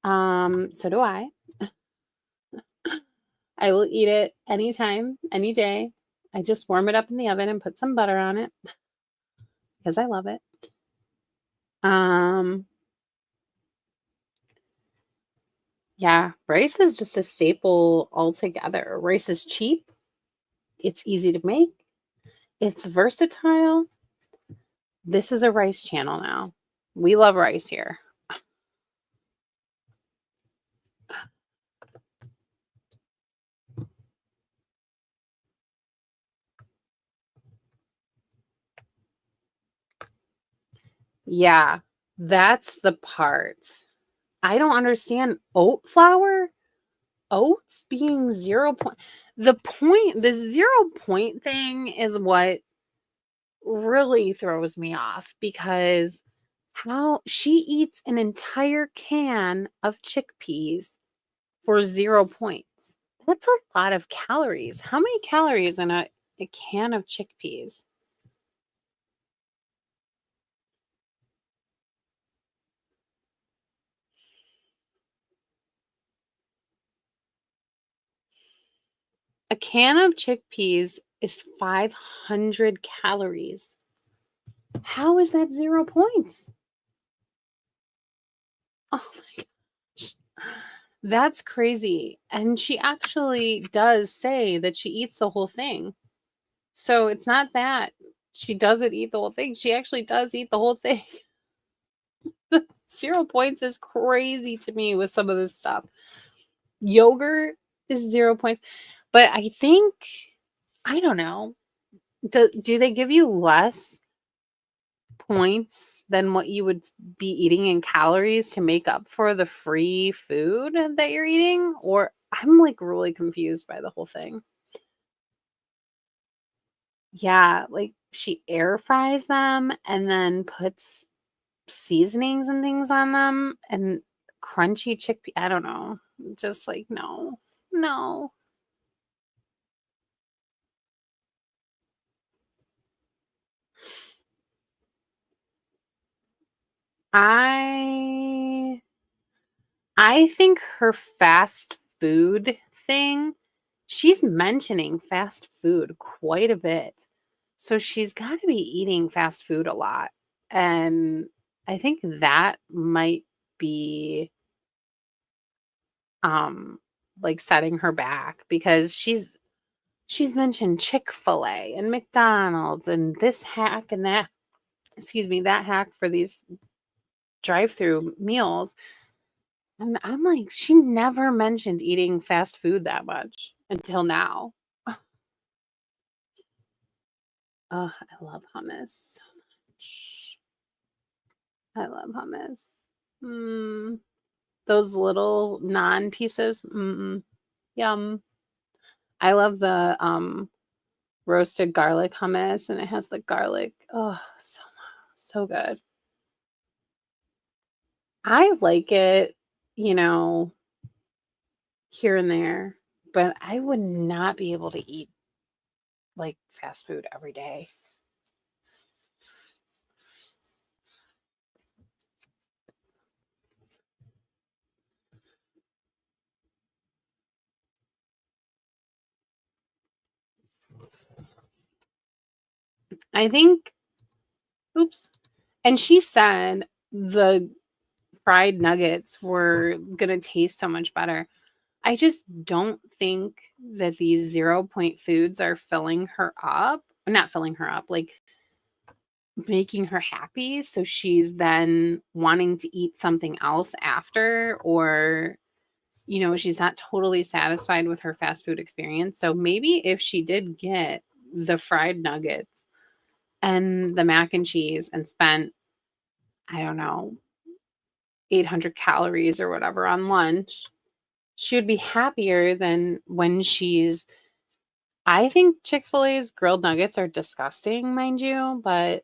So do I. I will eat it anytime, any day. I just warm it up in the oven and put some butter on it because I love it. Yeah, rice is just a staple altogether. Rice is cheap. It's easy to make. It's versatile. This is a rice channel now. We love rice here. Yeah, that's the part. I don't understand oat flour, oats being 0 point. The 0 point thing is what really throws me off, because how she eats an entire can of chickpeas for 0 points. That's a lot of calories. How many calories in a can of chickpeas? A can of chickpeas is 500 calories. How is that 0 points? Oh my gosh. That's crazy. And she actually does say that she eats the whole thing. So it's not that she doesn't eat the whole thing. She actually does eat the whole thing. 0 points is crazy to me with some of this stuff. Yogurt is 0 points. But I think, I don't know. Do they give you less points than what you would be eating in calories to make up for the free food that you're eating? Or I'm like really confused by the whole thing. Yeah, like she air fries them and then puts seasonings and things on them and crunchy chickpea. I don't know. Just like, no, no. I I think her fast food thing, she's mentioning fast food quite a bit. So she's got to be eating fast food a lot. And I think that might be um like setting her back, because she's mentioned Chick-fil-A and McDonald's and this hack and that, excuse me, that hack for these drive-through meals. And I'm like, she never mentioned eating fast food that much until now. Oh, I love hummus so much. I love hummus. Mm, those little naan pieces. Yum. I love the roasted garlic hummus, and it has the garlic. Oh, so good. I like it, you know, here and there, but I would not be able to eat like fast food every day. I think, oops. And she said the fried nuggets were going to taste so much better. I just don't think that these 0 point foods are filling her up. Not filling her up, like making her happy. So she's then wanting to eat something else after, or, she's not totally satisfied with her fast food experience. So maybe if she did get the fried nuggets and the mac and cheese and spent, I don't know, 800 calories or whatever on lunch, she would be happier than when she's. I think Chick-fil-A's grilled nuggets are disgusting, mind you, but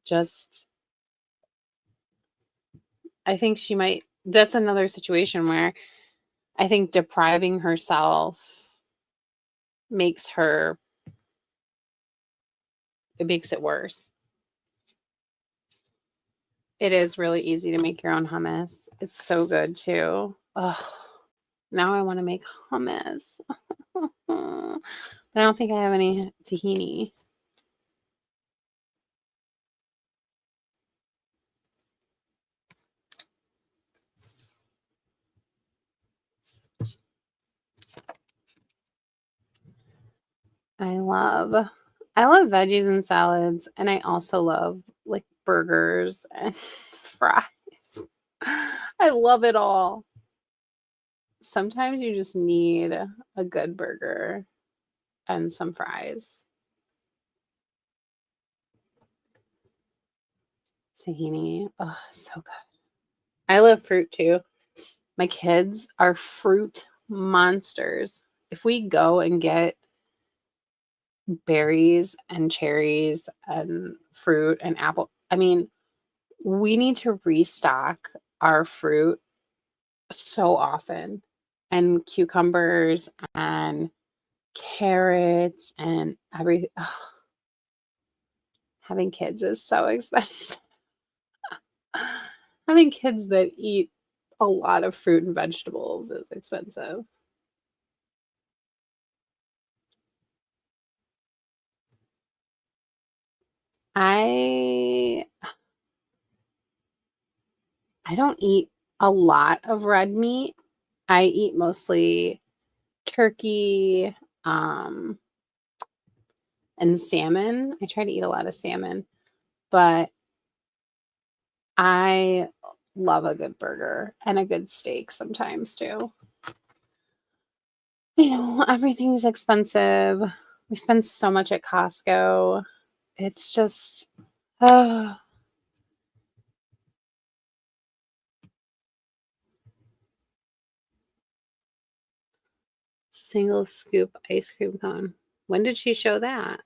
just I think she might. That's another situation where I think depriving herself makes her, it makes it worse. It is really easy to make your own hummus. It's so good too. Ugh, now I want to make hummus. But I don't think I have any tahini. I love veggies and salads, and I also love like burgers and fries. I love it all. Sometimes you just need a good burger and some fries. Tahini, oh, so good. I love fruit too. My kids are fruit monsters. If we go and get berries and cherries and fruit and apple, I mean, we need to restock our fruit so often, and cucumbers and carrots and everything. Having kids is so expensive. Having kids that eat a lot of fruit and vegetables is expensive. I I don't eat a lot of red meat. I eat mostly turkey, and salmon. I try to eat a lot of salmon, but I love a good burger and a good steak sometimes too. Everything's expensive. We spend so much at Costco. It's just, oh, single scoop ice cream cone. When did she show that?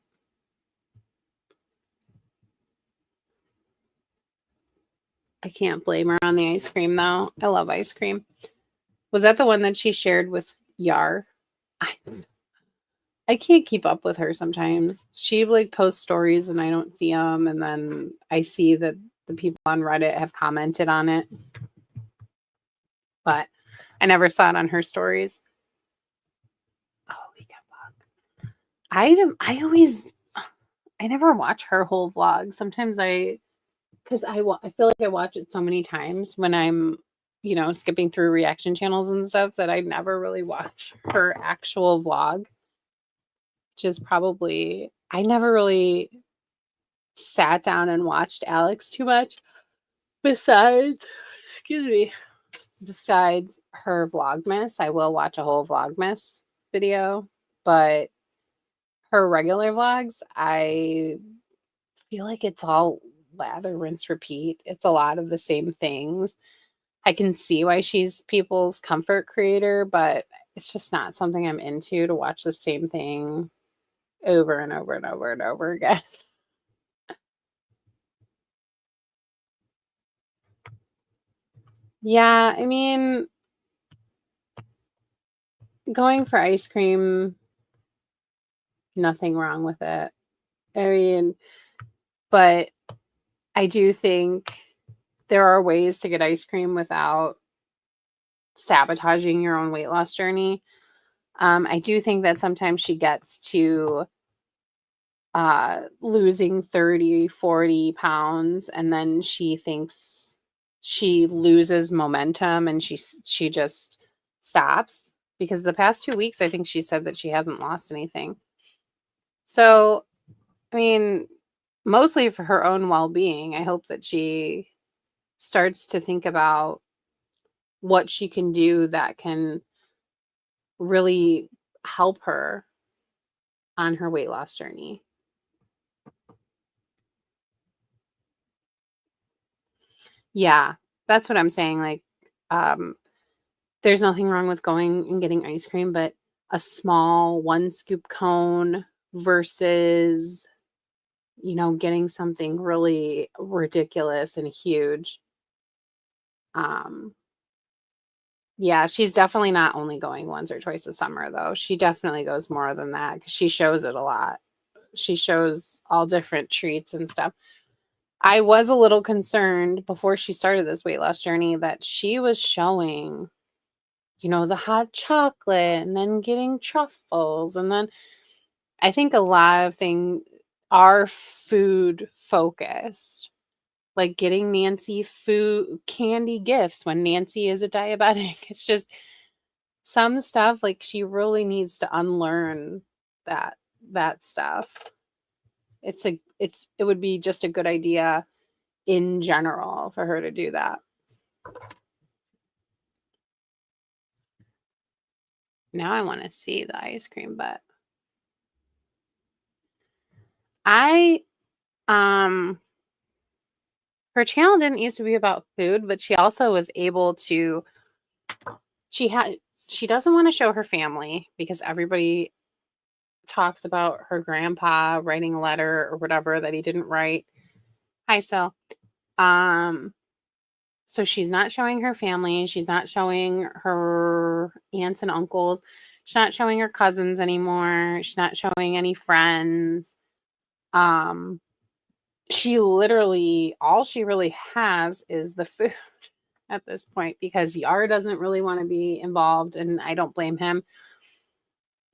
I can't blame her on the ice cream though. I love ice cream. Was that the one that she shared with Yar? I, I can't keep up with her sometimes. She like posts stories and I don't see them, and then I see that the people on Reddit have commented on it, but I never saw it on her stories. Oh, we got bug. I never watch her whole vlog. Sometimes because I feel like I watch it so many times when I'm, skipping through reaction channels and stuff, that I never really watch her actual vlog, which is probably, I never really sat down and watched Alex too much besides, excuse me, besides her Vlogmas. I will watch a whole Vlogmas video, but her regular vlogs, I feel like it's all lather, rinse, repeat. It's a lot of the same things. I can see why she's people's comfort creator, but it's just not something I'm into to watch the same thing over and over and over and over again. Yeah, I mean, going for ice cream, nothing wrong with it. I mean, but I do think there are ways to get ice cream without sabotaging your own weight loss journey. I do think that sometimes she gets to losing 30, 40 pounds, and then she thinks she loses momentum and she just stops, because the past 2 weeks I think she said that she hasn't lost anything. So, I mean, mostly for her own well-being, I hope that she starts to think about what she can do that can really help her on her weight loss journey. Yeah, that's what I'm saying. Like, um, there's nothing wrong with going and getting ice cream, but a small 1 scoop cone versus, getting something really ridiculous and huge. Um, yeah, she's definitely not only going once or twice a summer, though. She definitely goes more than that because she shows it a lot. She shows all different treats and stuff. I was a little concerned before she started this weight loss journey that she was showing, the hot chocolate and then getting truffles. And then I think a lot of things are food focused, like getting Nancy food candy gifts when Nancy is a diabetic. It's just some stuff like she really needs to unlearn that stuff. It would be just a good idea in general for her to do that. Now I want to see the ice cream, but I her channel didn't used to be about food, but she also was able to she doesn't want to show her family because everybody talks about her grandpa writing a letter or whatever that he didn't write. Hi, Sil. So she's not showing her family. She's not showing her aunts and uncles. She's not showing her cousins anymore. She's not showing any friends. She literally, all she really has is the food at this point because Yar doesn't really want to be involved, and I don't blame him.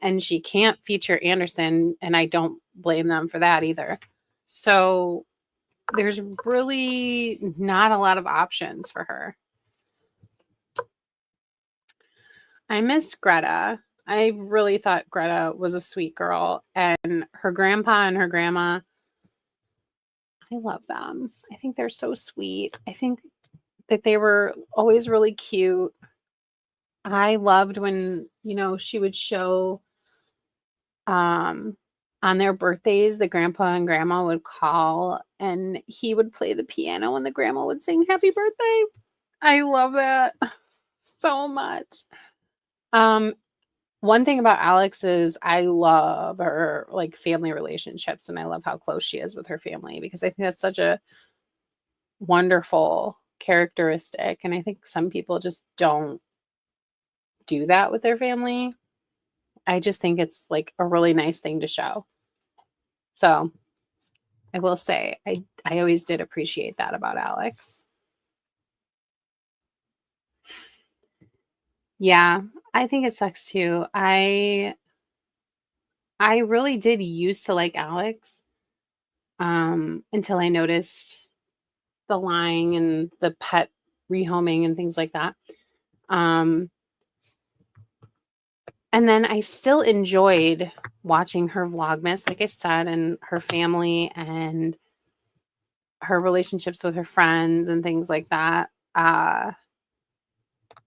And she can't feature Anderson, and I don't blame them for that either. So there's really not a lot of options for her. I miss Greta. I really thought Greta was a sweet girl, and her grandpa and her grandma, I love them. I think they're so sweet. I think that they were always really cute. I loved when, she would show on their birthdays, the grandpa and grandma would call and he would play the piano and the grandma would sing happy birthday. I love that so much. One thing about Alex is I love her like family relationships, and I love how close she is with her family because I think that's such a wonderful characteristic, and I think some people just don't do that with their family. I just think it's like a really nice thing to show. So I will say I always did appreciate that about Alex. Yeah, I think it sucks too. I really did used to like Alex until I noticed the lying and the pet rehoming and things like that. And then I still enjoyed watching her Vlogmas, like I said, and her family and her relationships with her friends and things like that.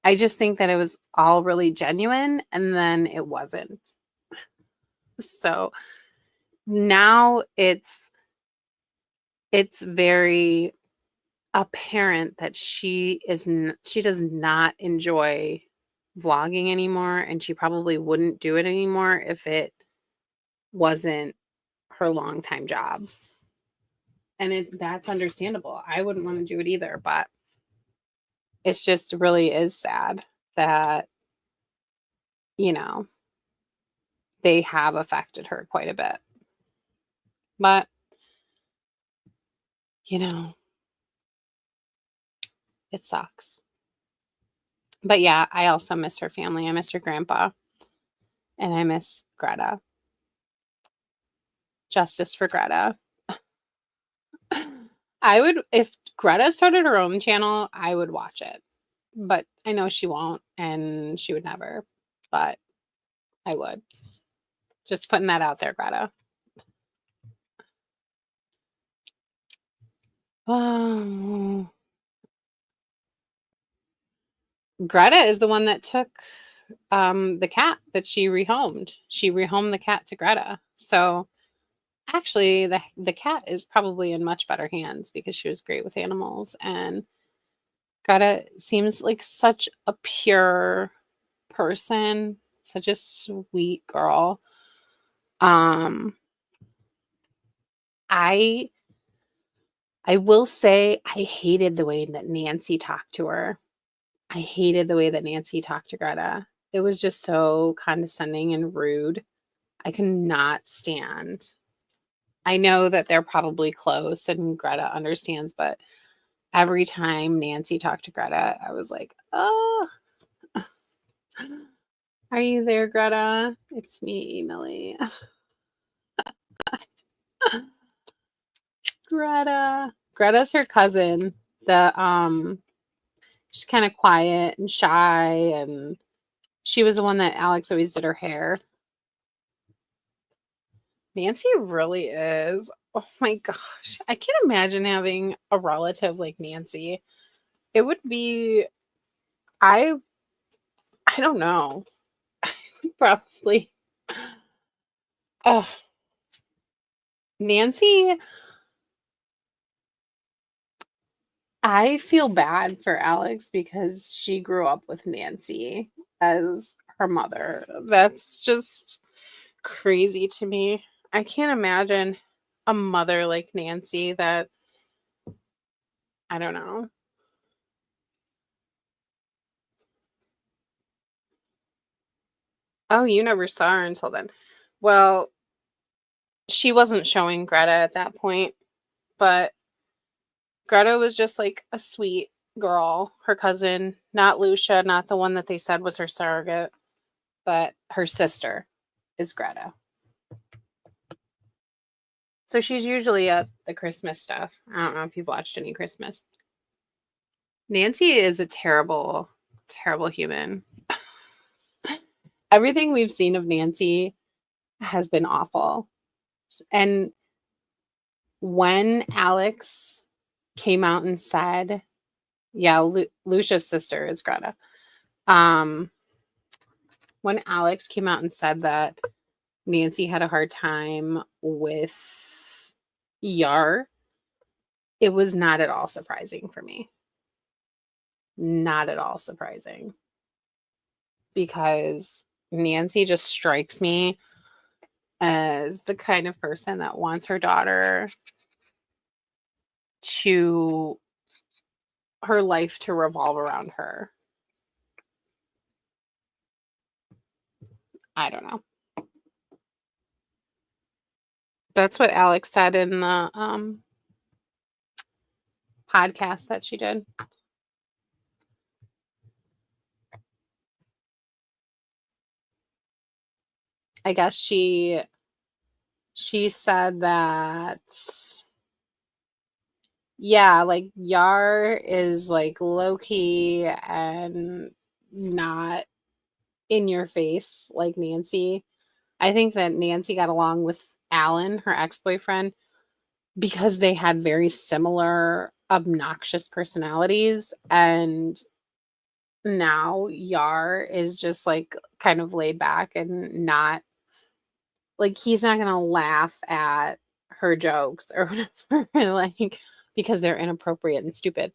I just think that it was all really genuine, and then it wasn't. So now it's it's very apparent that she does not enjoy vlogging anymore, and she probably wouldn't do it anymore if it wasn't her longtime job. And that's understandable. I wouldn't want to do it either, but it's just really is sad that, you know, they have affected her quite a bit. But, you know, it sucks. But yeah, I also miss her family. I miss her grandpa. And I miss Greta. Justice for Greta. I would, if Greta started her own channel, I would watch it. But I know she won't, and she would never. But I would. Just putting that out there, Greta. Oh. Greta is the one that took the cat that she rehomed. She rehomed the cat to Greta. So actually the cat is probably in much better hands because she was great with animals, and Greta seems like such a pure person, such a sweet girl. I will say I hated the way that Nancy talked to her. I hated the way that Nancy talked to Greta. It was just so condescending and rude. I could not stand. I know that they're probably close and Greta understands, but every time Nancy talked to Greta, I was like, oh, are you there, Greta? It's me, Millie. Greta. Greta's her cousin. She's kind of quiet and shy, and she was the one that Alex always did her hair. Nancy really is. Oh my gosh. I can't imagine having a relative like Nancy. It would be I don't know. Probably. Oh, Nancy, I feel bad for Alex because she grew up with Nancy as her mother. That's just crazy to me. I can't imagine a mother like Nancy that I don't know. Oh, you never saw her until then. Well, she wasn't showing Greta at that point, but Greta was just like a sweet girl, her cousin, not Lucia, not the one that they said was her surrogate, but her sister is Greta. So she's usually at the Christmas stuff. I don't know if you've watched any Christmas. Nancy is a terrible, terrible human. Everything we've seen of Nancy has been awful. And when Alex came out and said, yeah, Lucia's sister is Greta. When Alex came out and said that Nancy had a hard time with Yar, it was not at all surprising for me. Not at all surprising. Because Nancy just strikes me as the kind of person that wants her daughter to her life to revolve around her. I don't know. That's what Alex said in the podcast that she did. I guess she said that, yeah, like Yar is like low key and not in your face like Nancy. I think that Nancy got along with Alan, her ex-boyfriend, because they had very similar obnoxious personalities, and now Yar is just like kind of laid back and not like he's not going to laugh at her jokes or whatever, like, because they're inappropriate and stupid.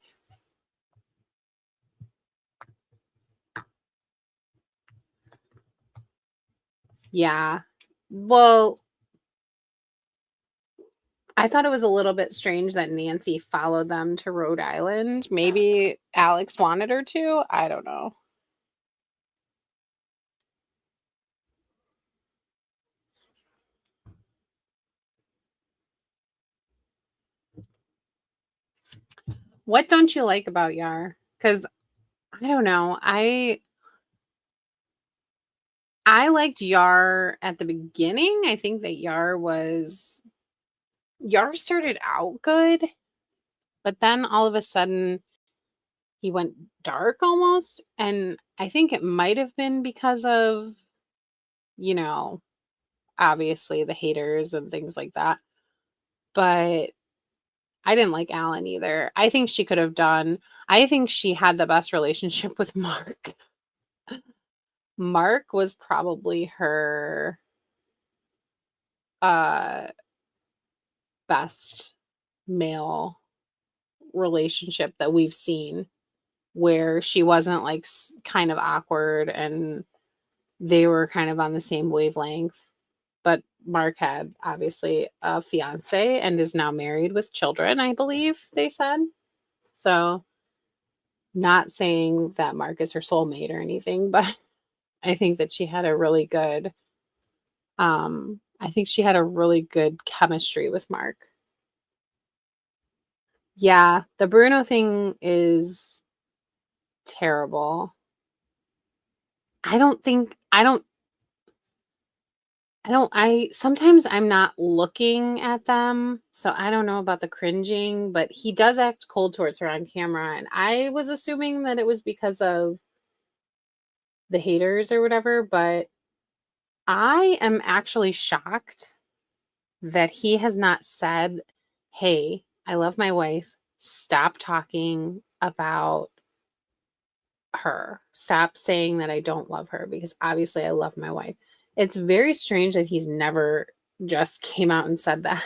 Yeah. Well, I thought it was a little bit strange that Nancy followed them to Rhode Island. Maybe Alex wanted her to. I don't know. What don't you like about Yar? Because I don't know. I liked Yar at the beginning. I think that Yar started out good, but then all of a sudden he went dark almost. And I think it might have been because of, you know, obviously the haters and things like that. But I didn't like Alan either. I think I think she had the best relationship with Mark. Mark was probably her uh best male relationship that we've seen, where she wasn't like kind of awkward and they were kind of on the same wavelength. But Mark had obviously a fiance and is now married with children, I believe they said. So, not saying that Mark is her soulmate or anything, but I think that she had a really good I think she had a really good chemistry with Mark. Yeah, the Bruno thing is terrible. I sometimes I'm not looking at them, so I don't know about the cringing, but he does act cold towards her on camera, and I was assuming that it was because of the haters or whatever, but I am actually shocked that he has not said, "Hey, I love my wife. Stop talking about her. Stop saying that I don't love her because obviously I love my wife." It's very strange that he's never just came out and said that.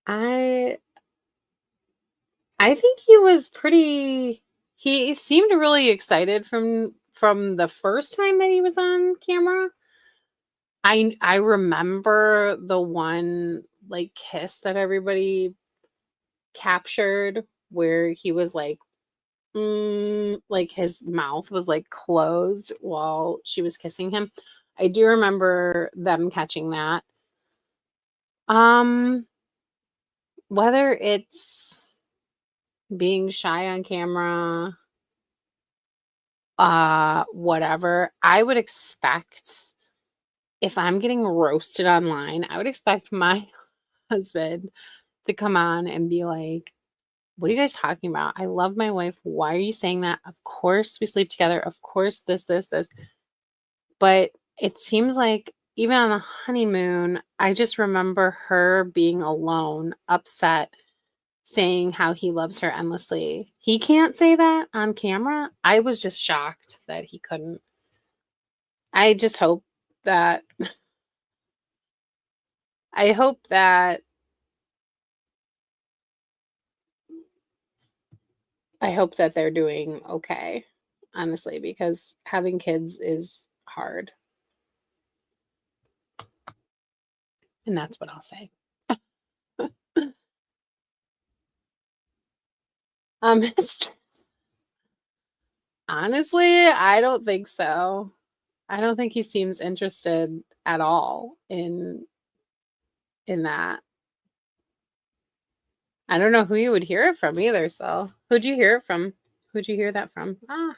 I I think he seemed really excited from the first time that he was on camera. I remember the one like kiss that everybody captured where he was like his mouth was like closed while she was kissing him. I do remember them catching that. Um whether it's being shy on camera, whatever, I would expect if I'm getting roasted online, I would expect my husband to come on and be like, "What are you guys talking about? I love my wife. Why are you saying that? Of course we sleep together. Of course this." But it seems like even on the honeymoon, I just remember her being alone, upset, saying how he loves her endlessly. He can't say that on camera. I was just shocked that he couldn't. I just hope that I hope that I hope that they're doing okay, honestly, because having kids is hard. And that's what I'll say. Mr. Honestly, I don't think so. I don't think he seems interested at all in that. I don't know who you would hear it from either, so who'd you hear it from? Who'd you hear that from? Ah,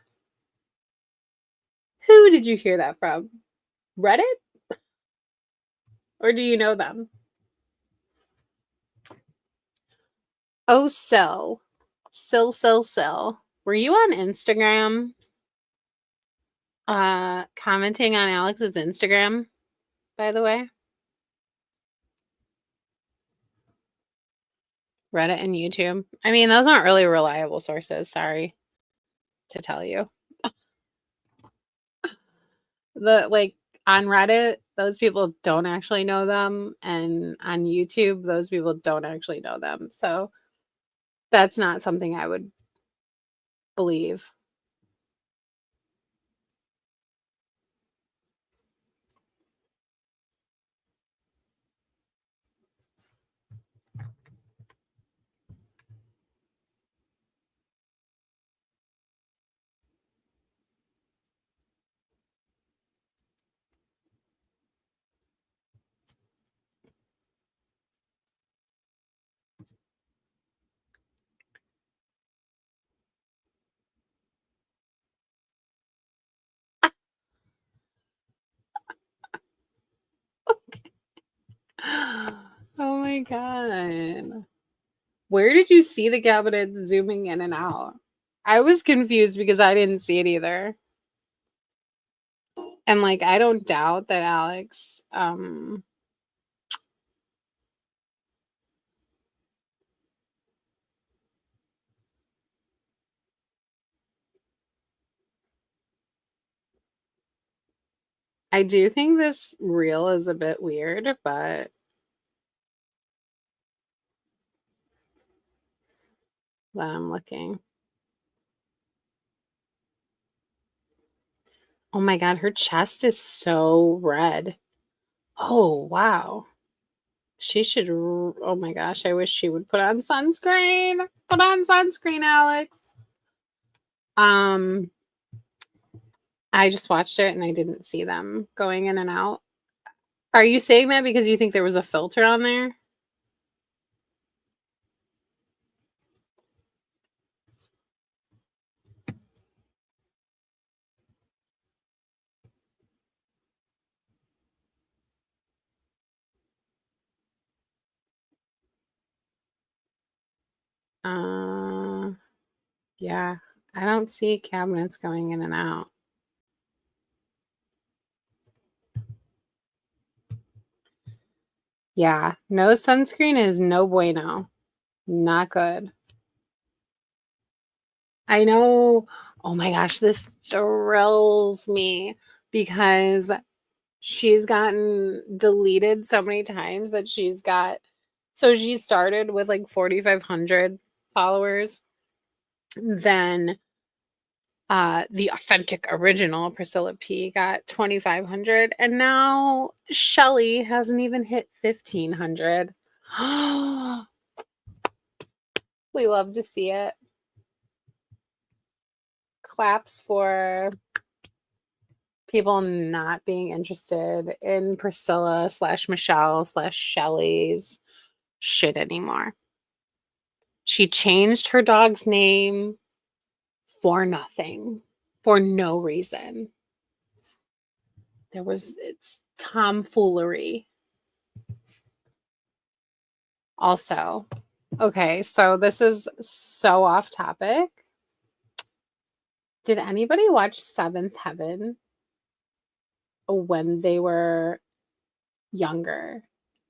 who did you hear that from? Reddit? Or do you know them? Oh, Sill. Were you on Instagram commenting on Alex's Instagram, by the way? Reddit and YouTube. I mean, those aren't really reliable sources, sorry. to tell you. Like on Reddit, those people don't actually know them, and on YouTube, those people don't actually know them. So that's not something I would believe. Oh my god. Where did you see the cabinet zooming in and out? I was confused because I didn't see it either. And like I don't doubt that Alex I do think this reel is a bit weird, but then I'm looking. Oh my god, her chest is so red. Oh, wow. She should oh my gosh, I wish she would put on sunscreen. Put on sunscreen, Alex. I just watched it and I didn't see them going in and out. Are you saying that because you think there was a filter on there? Uh, yeah. I don't see cabinets going in and out. Yeah, no sunscreen is no bueno. Not good. I know. Oh my gosh, this thrills me because she's gotten deleted so many times that so she started with like 4,500 followers. Then the authentic original Priscilla P got 2,500, and now Shelly hasn't even hit 1,500. We love to see it. Claps for people not being interested in Priscilla / Michelle / Shelly's shit anymore. She changed her dog's name for nothing, for no reason. It's tomfoolery. Also, okay, so this is so off topic. Did anybody watch Seventh Heaven when they were younger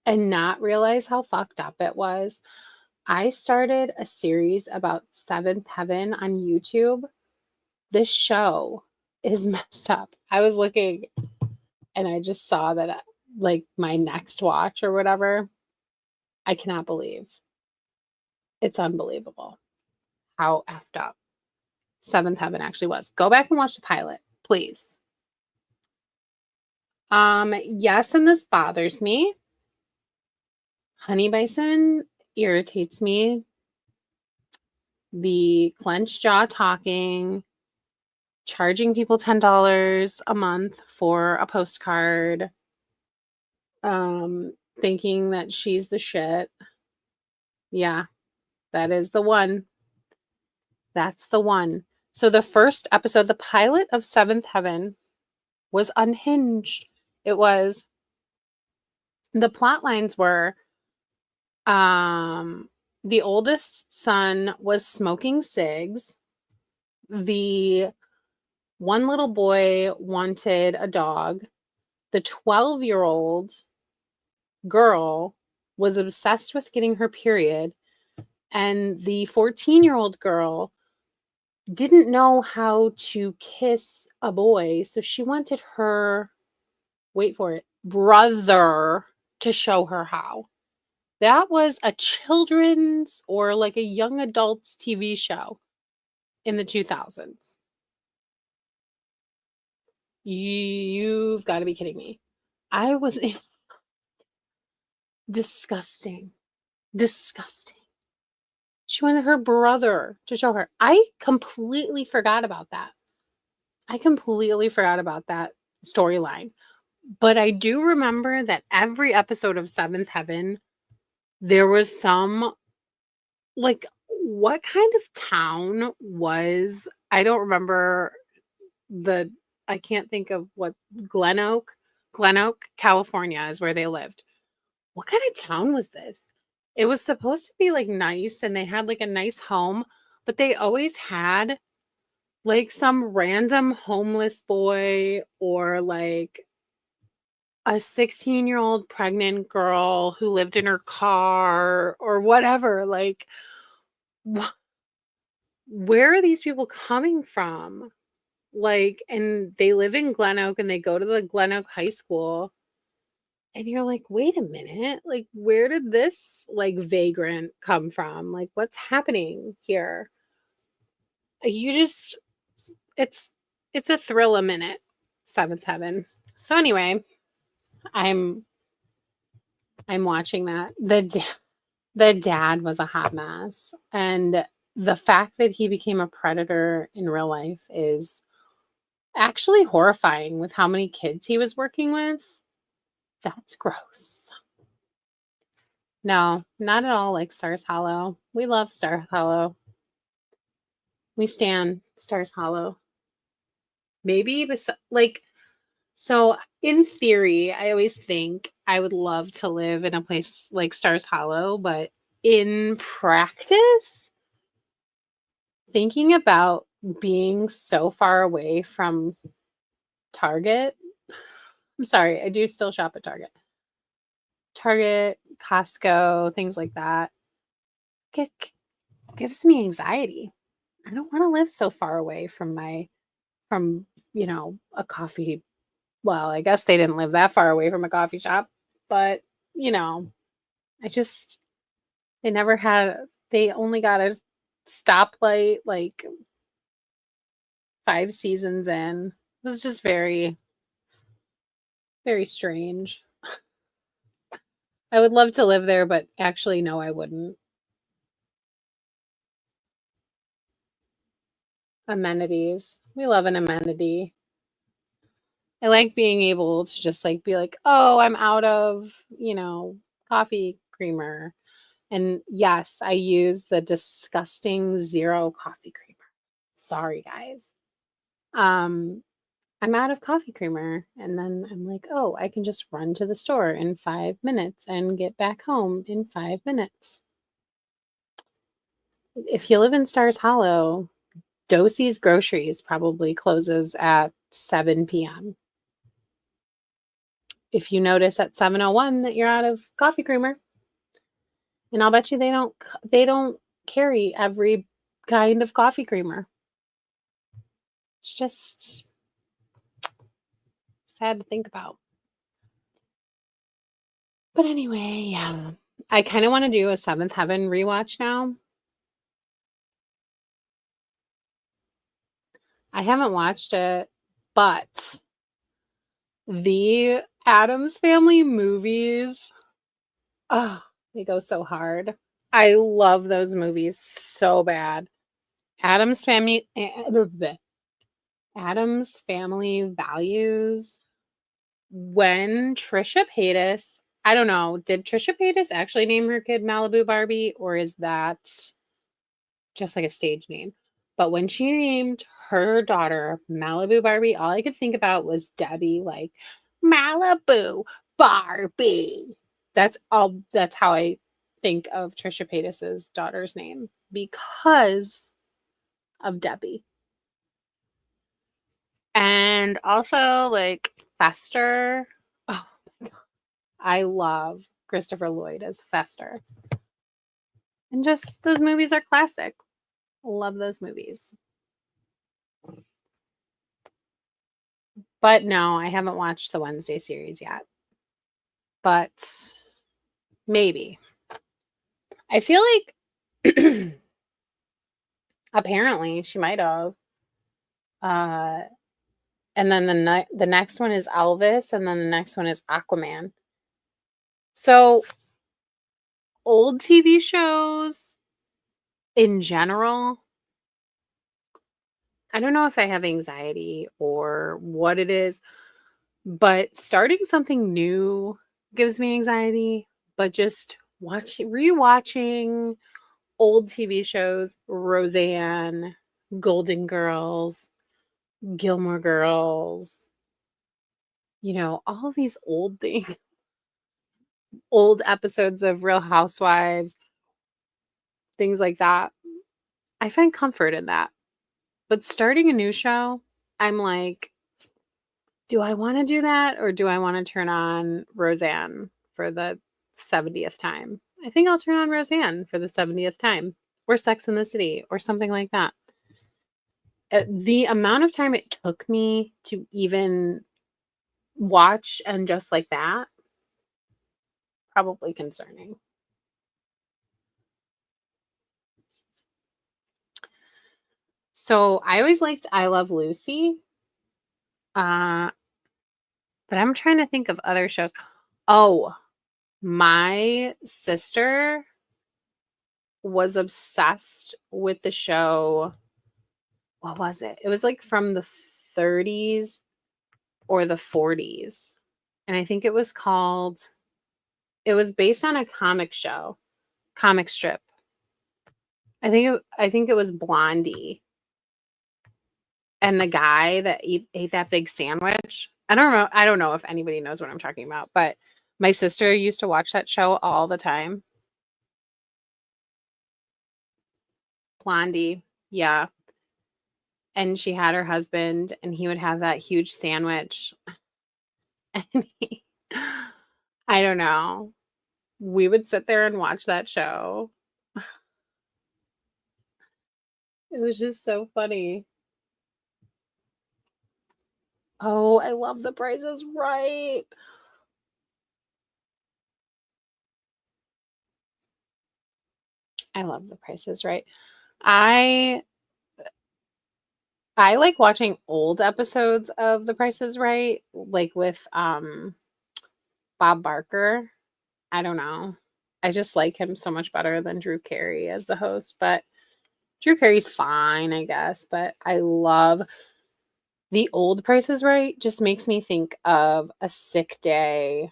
and not realize how fucked up it was? I started a series about Seventh Heaven on YouTube. This show is messed up. I was looking and I just saw that like my next watch or whatever. I cannot believe. It's unbelievable how effed up Seventh Heaven actually was. Go back and watch the pilot, please. Yes, and this bothers me. Honey Bison irritates me. The clenched jaw talking, charging people $10 a month for a postcard, thinking that she's the shit. Yeah, that is the one. That's the one. So the first episode, the pilot of Seventh Heaven, was unhinged. It was the plot lines were the oldest son was smoking cigs. The one little boy wanted a dog. The 12-year-old girl was obsessed with getting her period. And the 14-year-old girl didn't know how to kiss a boy, so she wanted her, wait for it, brother to show her how. That was a children's or like a young adults TV show in the 2000s. You've got to be kidding me. I was disgusting. Disgusting. She wanted her brother to show her. I completely forgot about that. I completely forgot about that storyline. But I do remember that every episode of Seventh Heaven, there was some, like, what kind of town was, I don't remember the, I can't think of what, Glen Oak, California is where they lived. What kind of town was this? It was supposed to be like nice and they had like a nice home, but they always had like some random homeless boy or like a 16-year-old pregnant girl who lived in her car or whatever. Like, where are these people coming from? Like, and they live in Glen Oak and they go to the Glen Oak High School. And you're like, wait a minute, like, where did this like vagrant come from? Like, what's happening here? You just, it's it's a thrill a minute, Seventh Heaven. So anyway, I'm watching that. The dad was a hot mess, and the fact that he became a predator in real life is actually horrifying with how many kids he was working with. That's gross. No, not at all like Stars Hollow. We love Stars Hollow. We stand Stars Hollow. Maybe, like, so in theory, I always think I would love to live in a place like Stars Hollow, but in practice, thinking about being so far away from Target, I'm sorry, I do still shop at Target. Target, Costco, things like that, gives me anxiety. I don't want to live so far away from from, a coffee. Well, I guess they didn't live that far away from a coffee shop, but, you know, I just, they never had, they only got a stoplight like 5 seasons in. It was just very, very strange. I would love to live there, but actually, no, I wouldn't. Amenities. We love an amenity. I like being able to just like be like, oh, I'm out of, coffee creamer. And yes, I use the disgusting zero coffee creamer. Sorry, guys. Um, I'm out of coffee creamer. And then I'm like, oh, I can just run to the store in 5 minutes and get back home in 5 minutes. If you live in Stars Hollow, Dosey's Groceries probably closes at 7 p.m. If you notice at 7:01 that you're out of coffee creamer, and I'll bet you they don't carry every kind of coffee creamer. It's just sad to think about. But anyway, yeah. I kind of want to do a Seventh Heaven rewatch now. I haven't watched it, but the Addams Family movies, oh, they go so hard. I love those movies so bad. Addams Family Addams Family Values. When Trisha Paytas, I don't know, did Trisha Paytas actually name her kid Malibu Barbie, or is that just like a stage name? But when she named her daughter Malibu Barbie, all I could think about was Debbie, like Malibu Barbie. That's how I think of Trisha Paytas's daughter's name, because of Debbie. And also like Fester. Oh my god. I love Christopher Lloyd as Fester. And just those movies are classic. Love those movies. But no, I haven't watched the Wednesday series yet. But maybe. I feel like apparently she might have. Uh, and then the next one is Elvis, and then the next one is Aquaman. So old TV shows in general, I don't know if I have anxiety or what it is, but starting something new gives me anxiety. But just rewatching old TV shows, Roseanne, Golden Girls, Gilmore Girls, all of these old things, old episodes of Real Housewives, things like that. I find comfort in that. But starting a new show, I'm like, do I want to do that or do I want to turn on Roseanne for the 70th time? I think I'll turn on Roseanne for the 70th time or Sex in the City or something like that. The amount of time it took me to even watch and just like that, probably concerning. So I always liked I Love Lucy. But I'm trying to think of other shows. Oh, my sister was obsessed with the show. What was it? It was like from the 30s or the 40s. And I think it was based on a comic strip. I think it was Blondie. And the guy that ate that big sandwich. I don't know if anybody knows what I'm talking about, but my sister used to watch that show all the time. Blondie. Yeah. And she had her husband and he would have that huge sandwich. And I don't know. We would sit there and watch that show. It was just so funny. Oh, I love The Price is Right. I love The Price is Right. I like watching old episodes of The Price is Right, like with Bob Barker. I don't know. I just like him so much better than Drew Carey as the host, but Drew Carey's fine, I guess, but I love the old Price is Right. Just makes me think of a sick day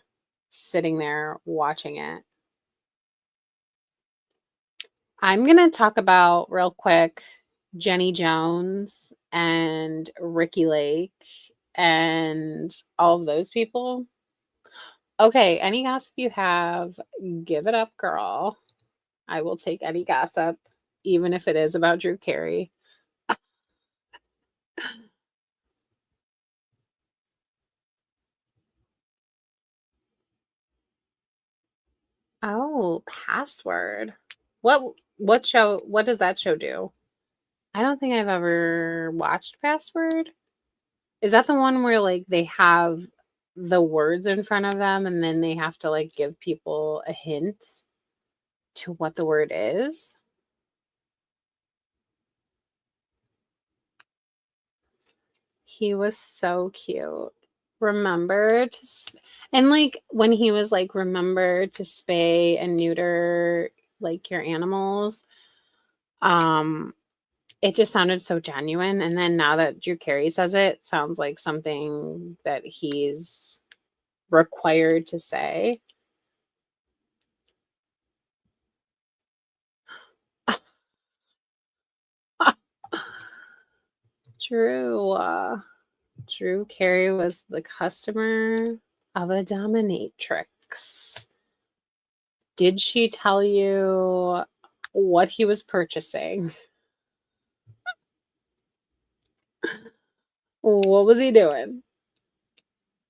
sitting there watching it. I'm going to talk about real quick Jenny Jones and Ricky Lake and all of those people. Okay, any gossip you have, give it up, girl. I will take any gossip, even if it is about Drew Carey. Oh, Password. What does that show do? I don't think I've ever watched Password. Is that the one where like they have the words in front of them and then they have to like give people a hint to what the word is? He was so cute. Remember to and like when he was like remember to spay and neuter like your animals. Um it just sounded so genuine. And then now that Drew Carey says it, sounds like something that he's required to say. Drew, Drew Carey was the customer of a dominatrix. Did she tell you what he was purchasing? What was he doing?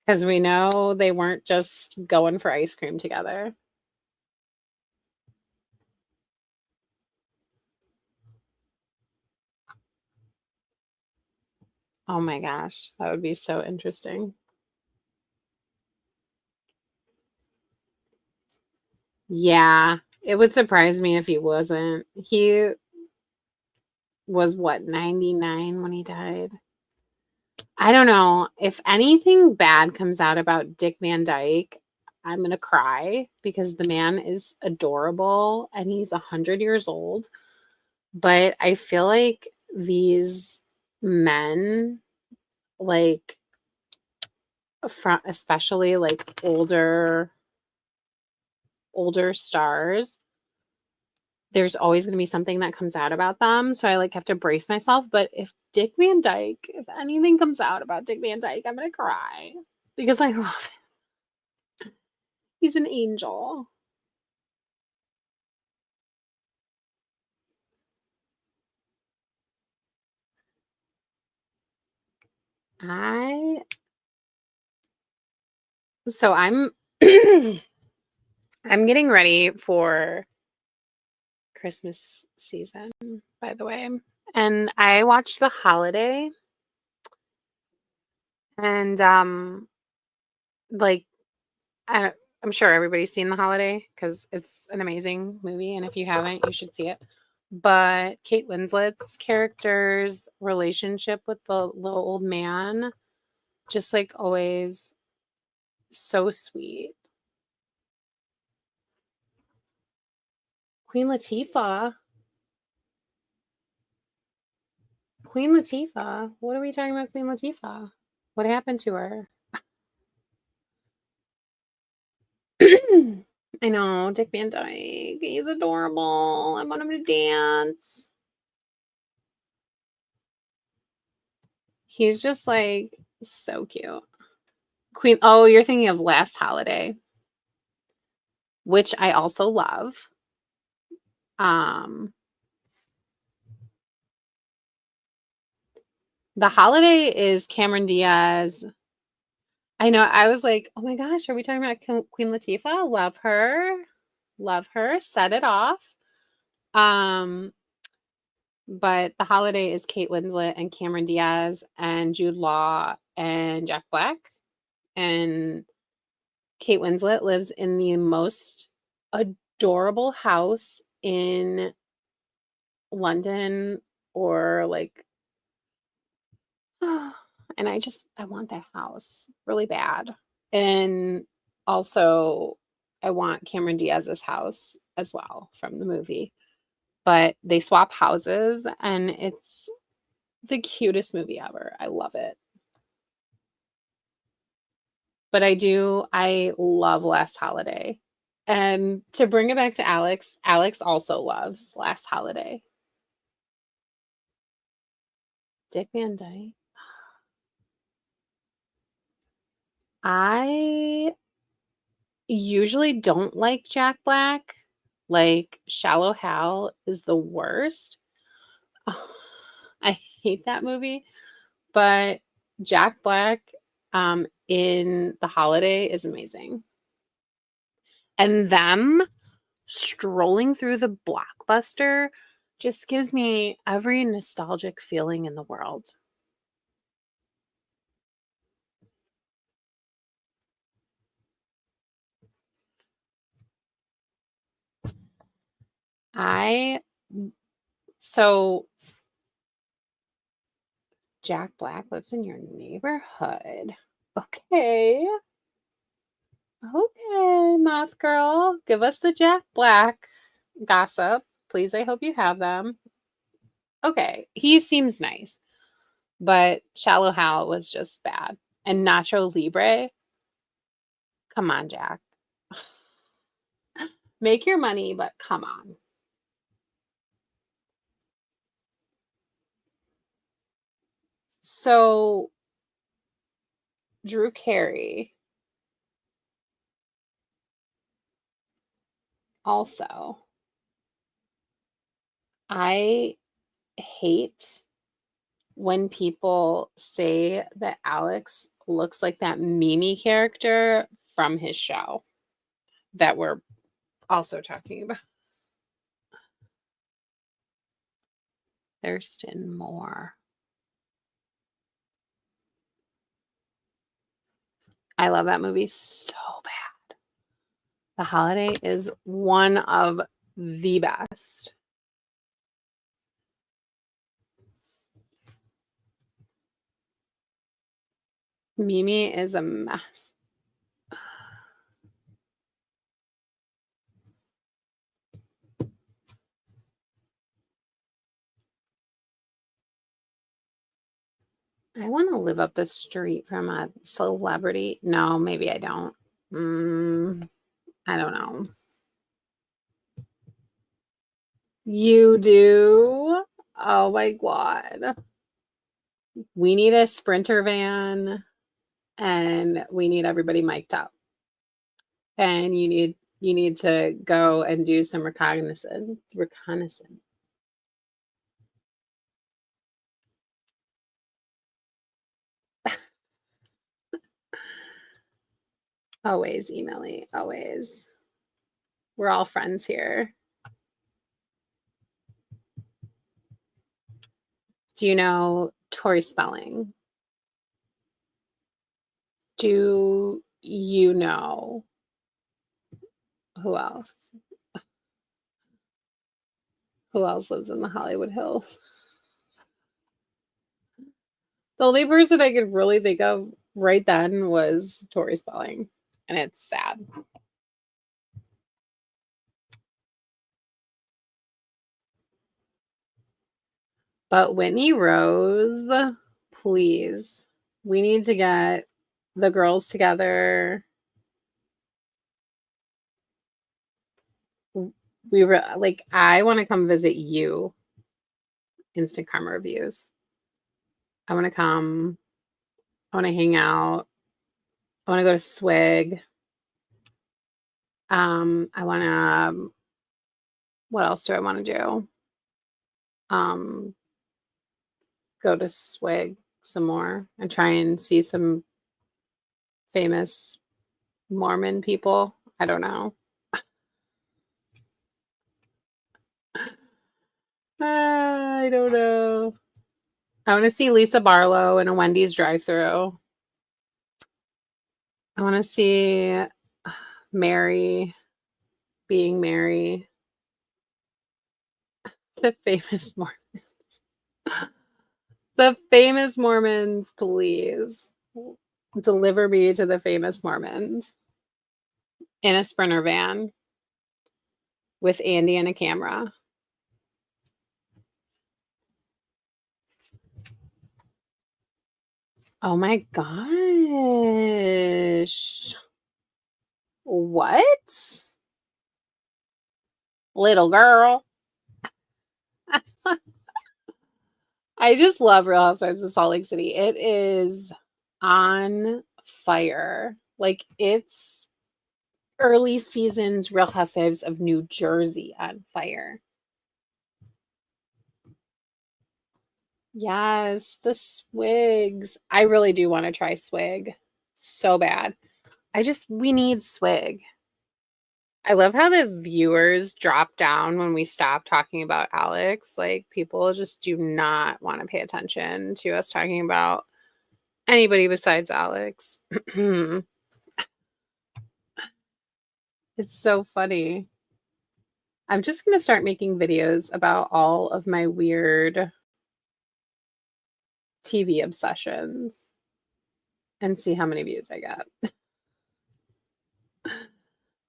Because we know they weren't just going for ice cream together. Oh my gosh, that would be so interesting. Yeah, it would surprise me if he wasn't. He was what, 99 when he died? I don't know. If anything bad comes out about Dick Van Dyke, I'm going to cry because the man is adorable and he's 100 years old. But I feel like these men, like, especially like older stars, there's always going to be something that comes out about them. So I like have to brace myself. But if Dick Van Dyke, if anything comes out about Dick Van Dyke, I'm going to cry because I love him. He's an angel. I so I'm I'm getting ready for Christmas season, by the way. And I watched The Holiday and like I, I'm sure everybody's seen The Holiday because it's an amazing movie, and if you haven't, you should see it. But Kate Winslet's character's relationship with the little old man, just like always, so sweet. Queen Latifah. Queen Latifah. What are we talking about, Queen Latifah? What happened to her? I know, Dick Van Dyke. He's adorable. I want him to dance. He's just like so cute. Queen. Oh, you're thinking of Last Holiday, which I also love. Um, The Holiday is Cameron Diaz. I know. I was like, oh my gosh, are we talking about Queen Latifah? Love her. Love her. Set it off. Um, but The Holiday is Kate Winslet and Cameron Diaz and Jude Law and Jack Black. And Kate Winslet lives in the most adorable house in London or like and I want that house really bad. And also I want Cameron Diaz's house as well from the movie. But they swap houses and it's the cutest movie ever. I love it. But I love Last Holiday. And to bring it back to Alex, Alex also loves Last Holiday. Dick Van Dyke. I usually don't like Jack Black. Like Shallow Hal is the worst. I hate that movie. But Jack Black in The Holiday is amazing. And them strolling through the blockbuster just gives me every nostalgic feeling in the world. I so Jack Black lives in your neighborhood. Okay. Okay, Moth Girl. Give us the Jack Black gossip. Please, I hope you have them. Okay, he seems nice, but Shallow Hal was just bad. And Nacho Libre, come on, Jack. Make your money, but come on. So, Drew Carey also, I hate when people say that Alex looks like that Mimi character from his show that we're also talking about. Thurston Moore. I love that movie so bad. The Holiday is one of the best. Mimi is a mess. I want to live up the street from a celebrity. No, maybe I don't. I don't know. You do? Oh my God. We need a Sprinter van and we need everybody mic'd up. And you need to go and do some reconnaissance. Always, Emily, always. We're all friends here. Do you know Tori Spelling? Do you know who else? Who else lives in the Hollywood Hills? The only person I could really think of right then was Tori Spelling, and it's sad. But Whitney Rose, please. We need to get the girls together. We were like, I want to come visit you. Instant Karma Reviews. I want to come. I want to hang out. I want to go to Swig. I want to. What else do I want to do? Go to Swig some more and try and see some famous Mormon people. I don't know. I don't know. I want to see Lisa Barlow in a Wendy's drive-thru. I want to see Mary being Mary. The famous Mormons. The famous Mormons, please. Deliver me to the famous Mormons in a Sprinter van with Andy and a camera. Oh my gosh. What? Little girl. I just love Real Housewives of Salt Lake City. It is on fire. Like, it's early seasons Real Housewives of New Jersey on fire. Yes, the Swigs. I really do want to try Swig so bad. We need Swig. I love how the viewers drop down when we stop talking about Alex. Like, people just do not want to pay attention to us talking about anybody besides Alex. It's so funny. I'm just going to start making videos about all of my weird TV obsessions and see how many views I get.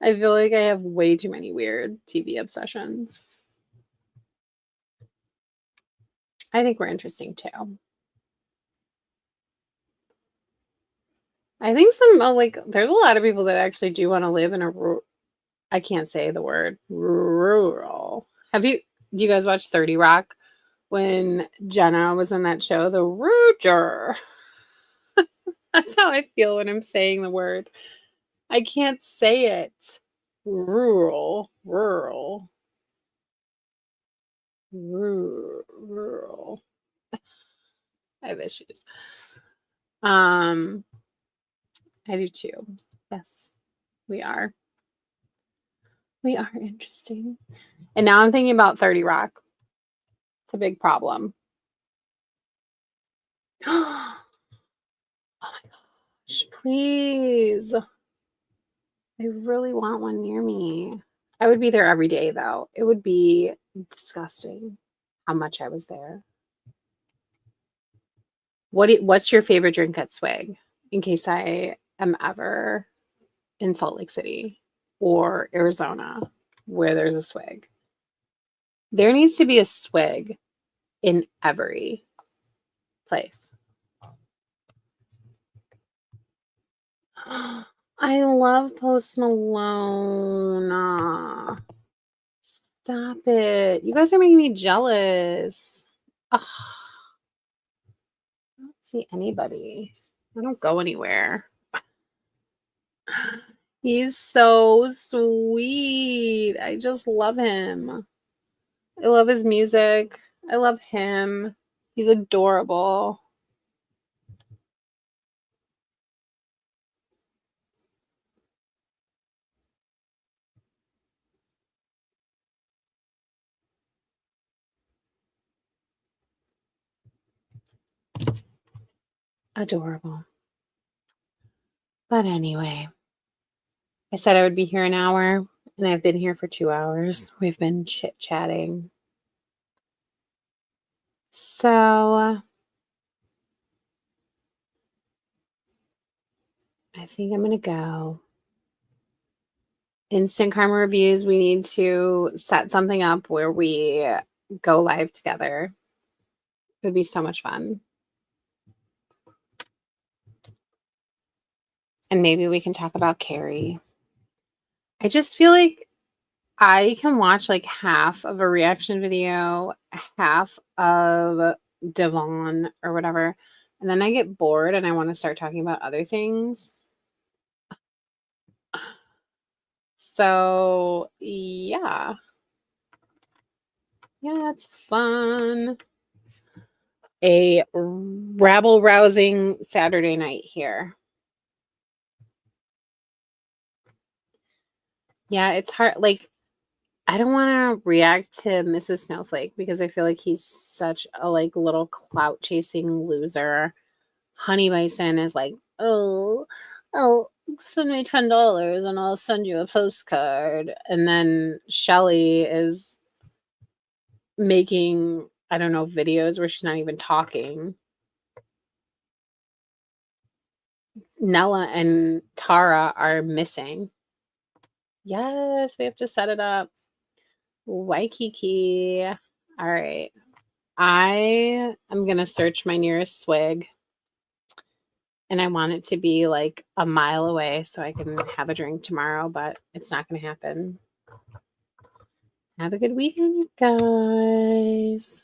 I feel like I have way too many weird TV obsessions. I think we're interesting too. I think there's a lot of people that actually do want to live in I can't say the word rural. Do you guys watch 30 Rock? When Jenna was in that show, the Rooter. That's how I feel when I'm saying the word. I can't say it. Rural. I have issues. I do too. Yes, we are. We are interesting. And now I'm thinking about 30 Rock. It's a big problem. Oh my gosh, Please. I really want one near me. I would be there every day, though. It would be disgusting how much I was there. What's your favorite drink at Swig? In case I am ever in Salt Lake City or Arizona where there's a Swig. There needs to be a Swig in every place. I love Post Malone. Stop it. You guys are making me jealous. Ugh. I don't see anybody. I don't go anywhere. He's so sweet. I just love him. I love his music. I love him. He's adorable. Adorable. But anyway, I said I would be here an hour, and I've been here for 2 hours. We've been chit-chatting. So I think I'm going to go. Instant Karma Reviews, we need to set something up where we go live together. It would be so much fun. And maybe we can talk about Carrie. I just feel like I can watch like half of a reaction video, half of Devon or whatever, and then I get bored and I want to start talking about other things. So, yeah. Yeah, it's fun. A rabble-rousing Saturday night here. Yeah, it's hard. Like, I don't want to react to Mrs. Snowflake because I feel like he's such a like little clout chasing loser. Honey Bison is like, oh, send me $10 and I'll send you a postcard. And then Shelly is making, I don't know, videos where she's not even talking. Nella and Tara are missing. Yes, we have to set it up. Waikiki. All right. I am going to search my nearest Swig. And I want it to be like a mile away so I can have a drink tomorrow, but it's not going to happen. Have a good weekend, you guys.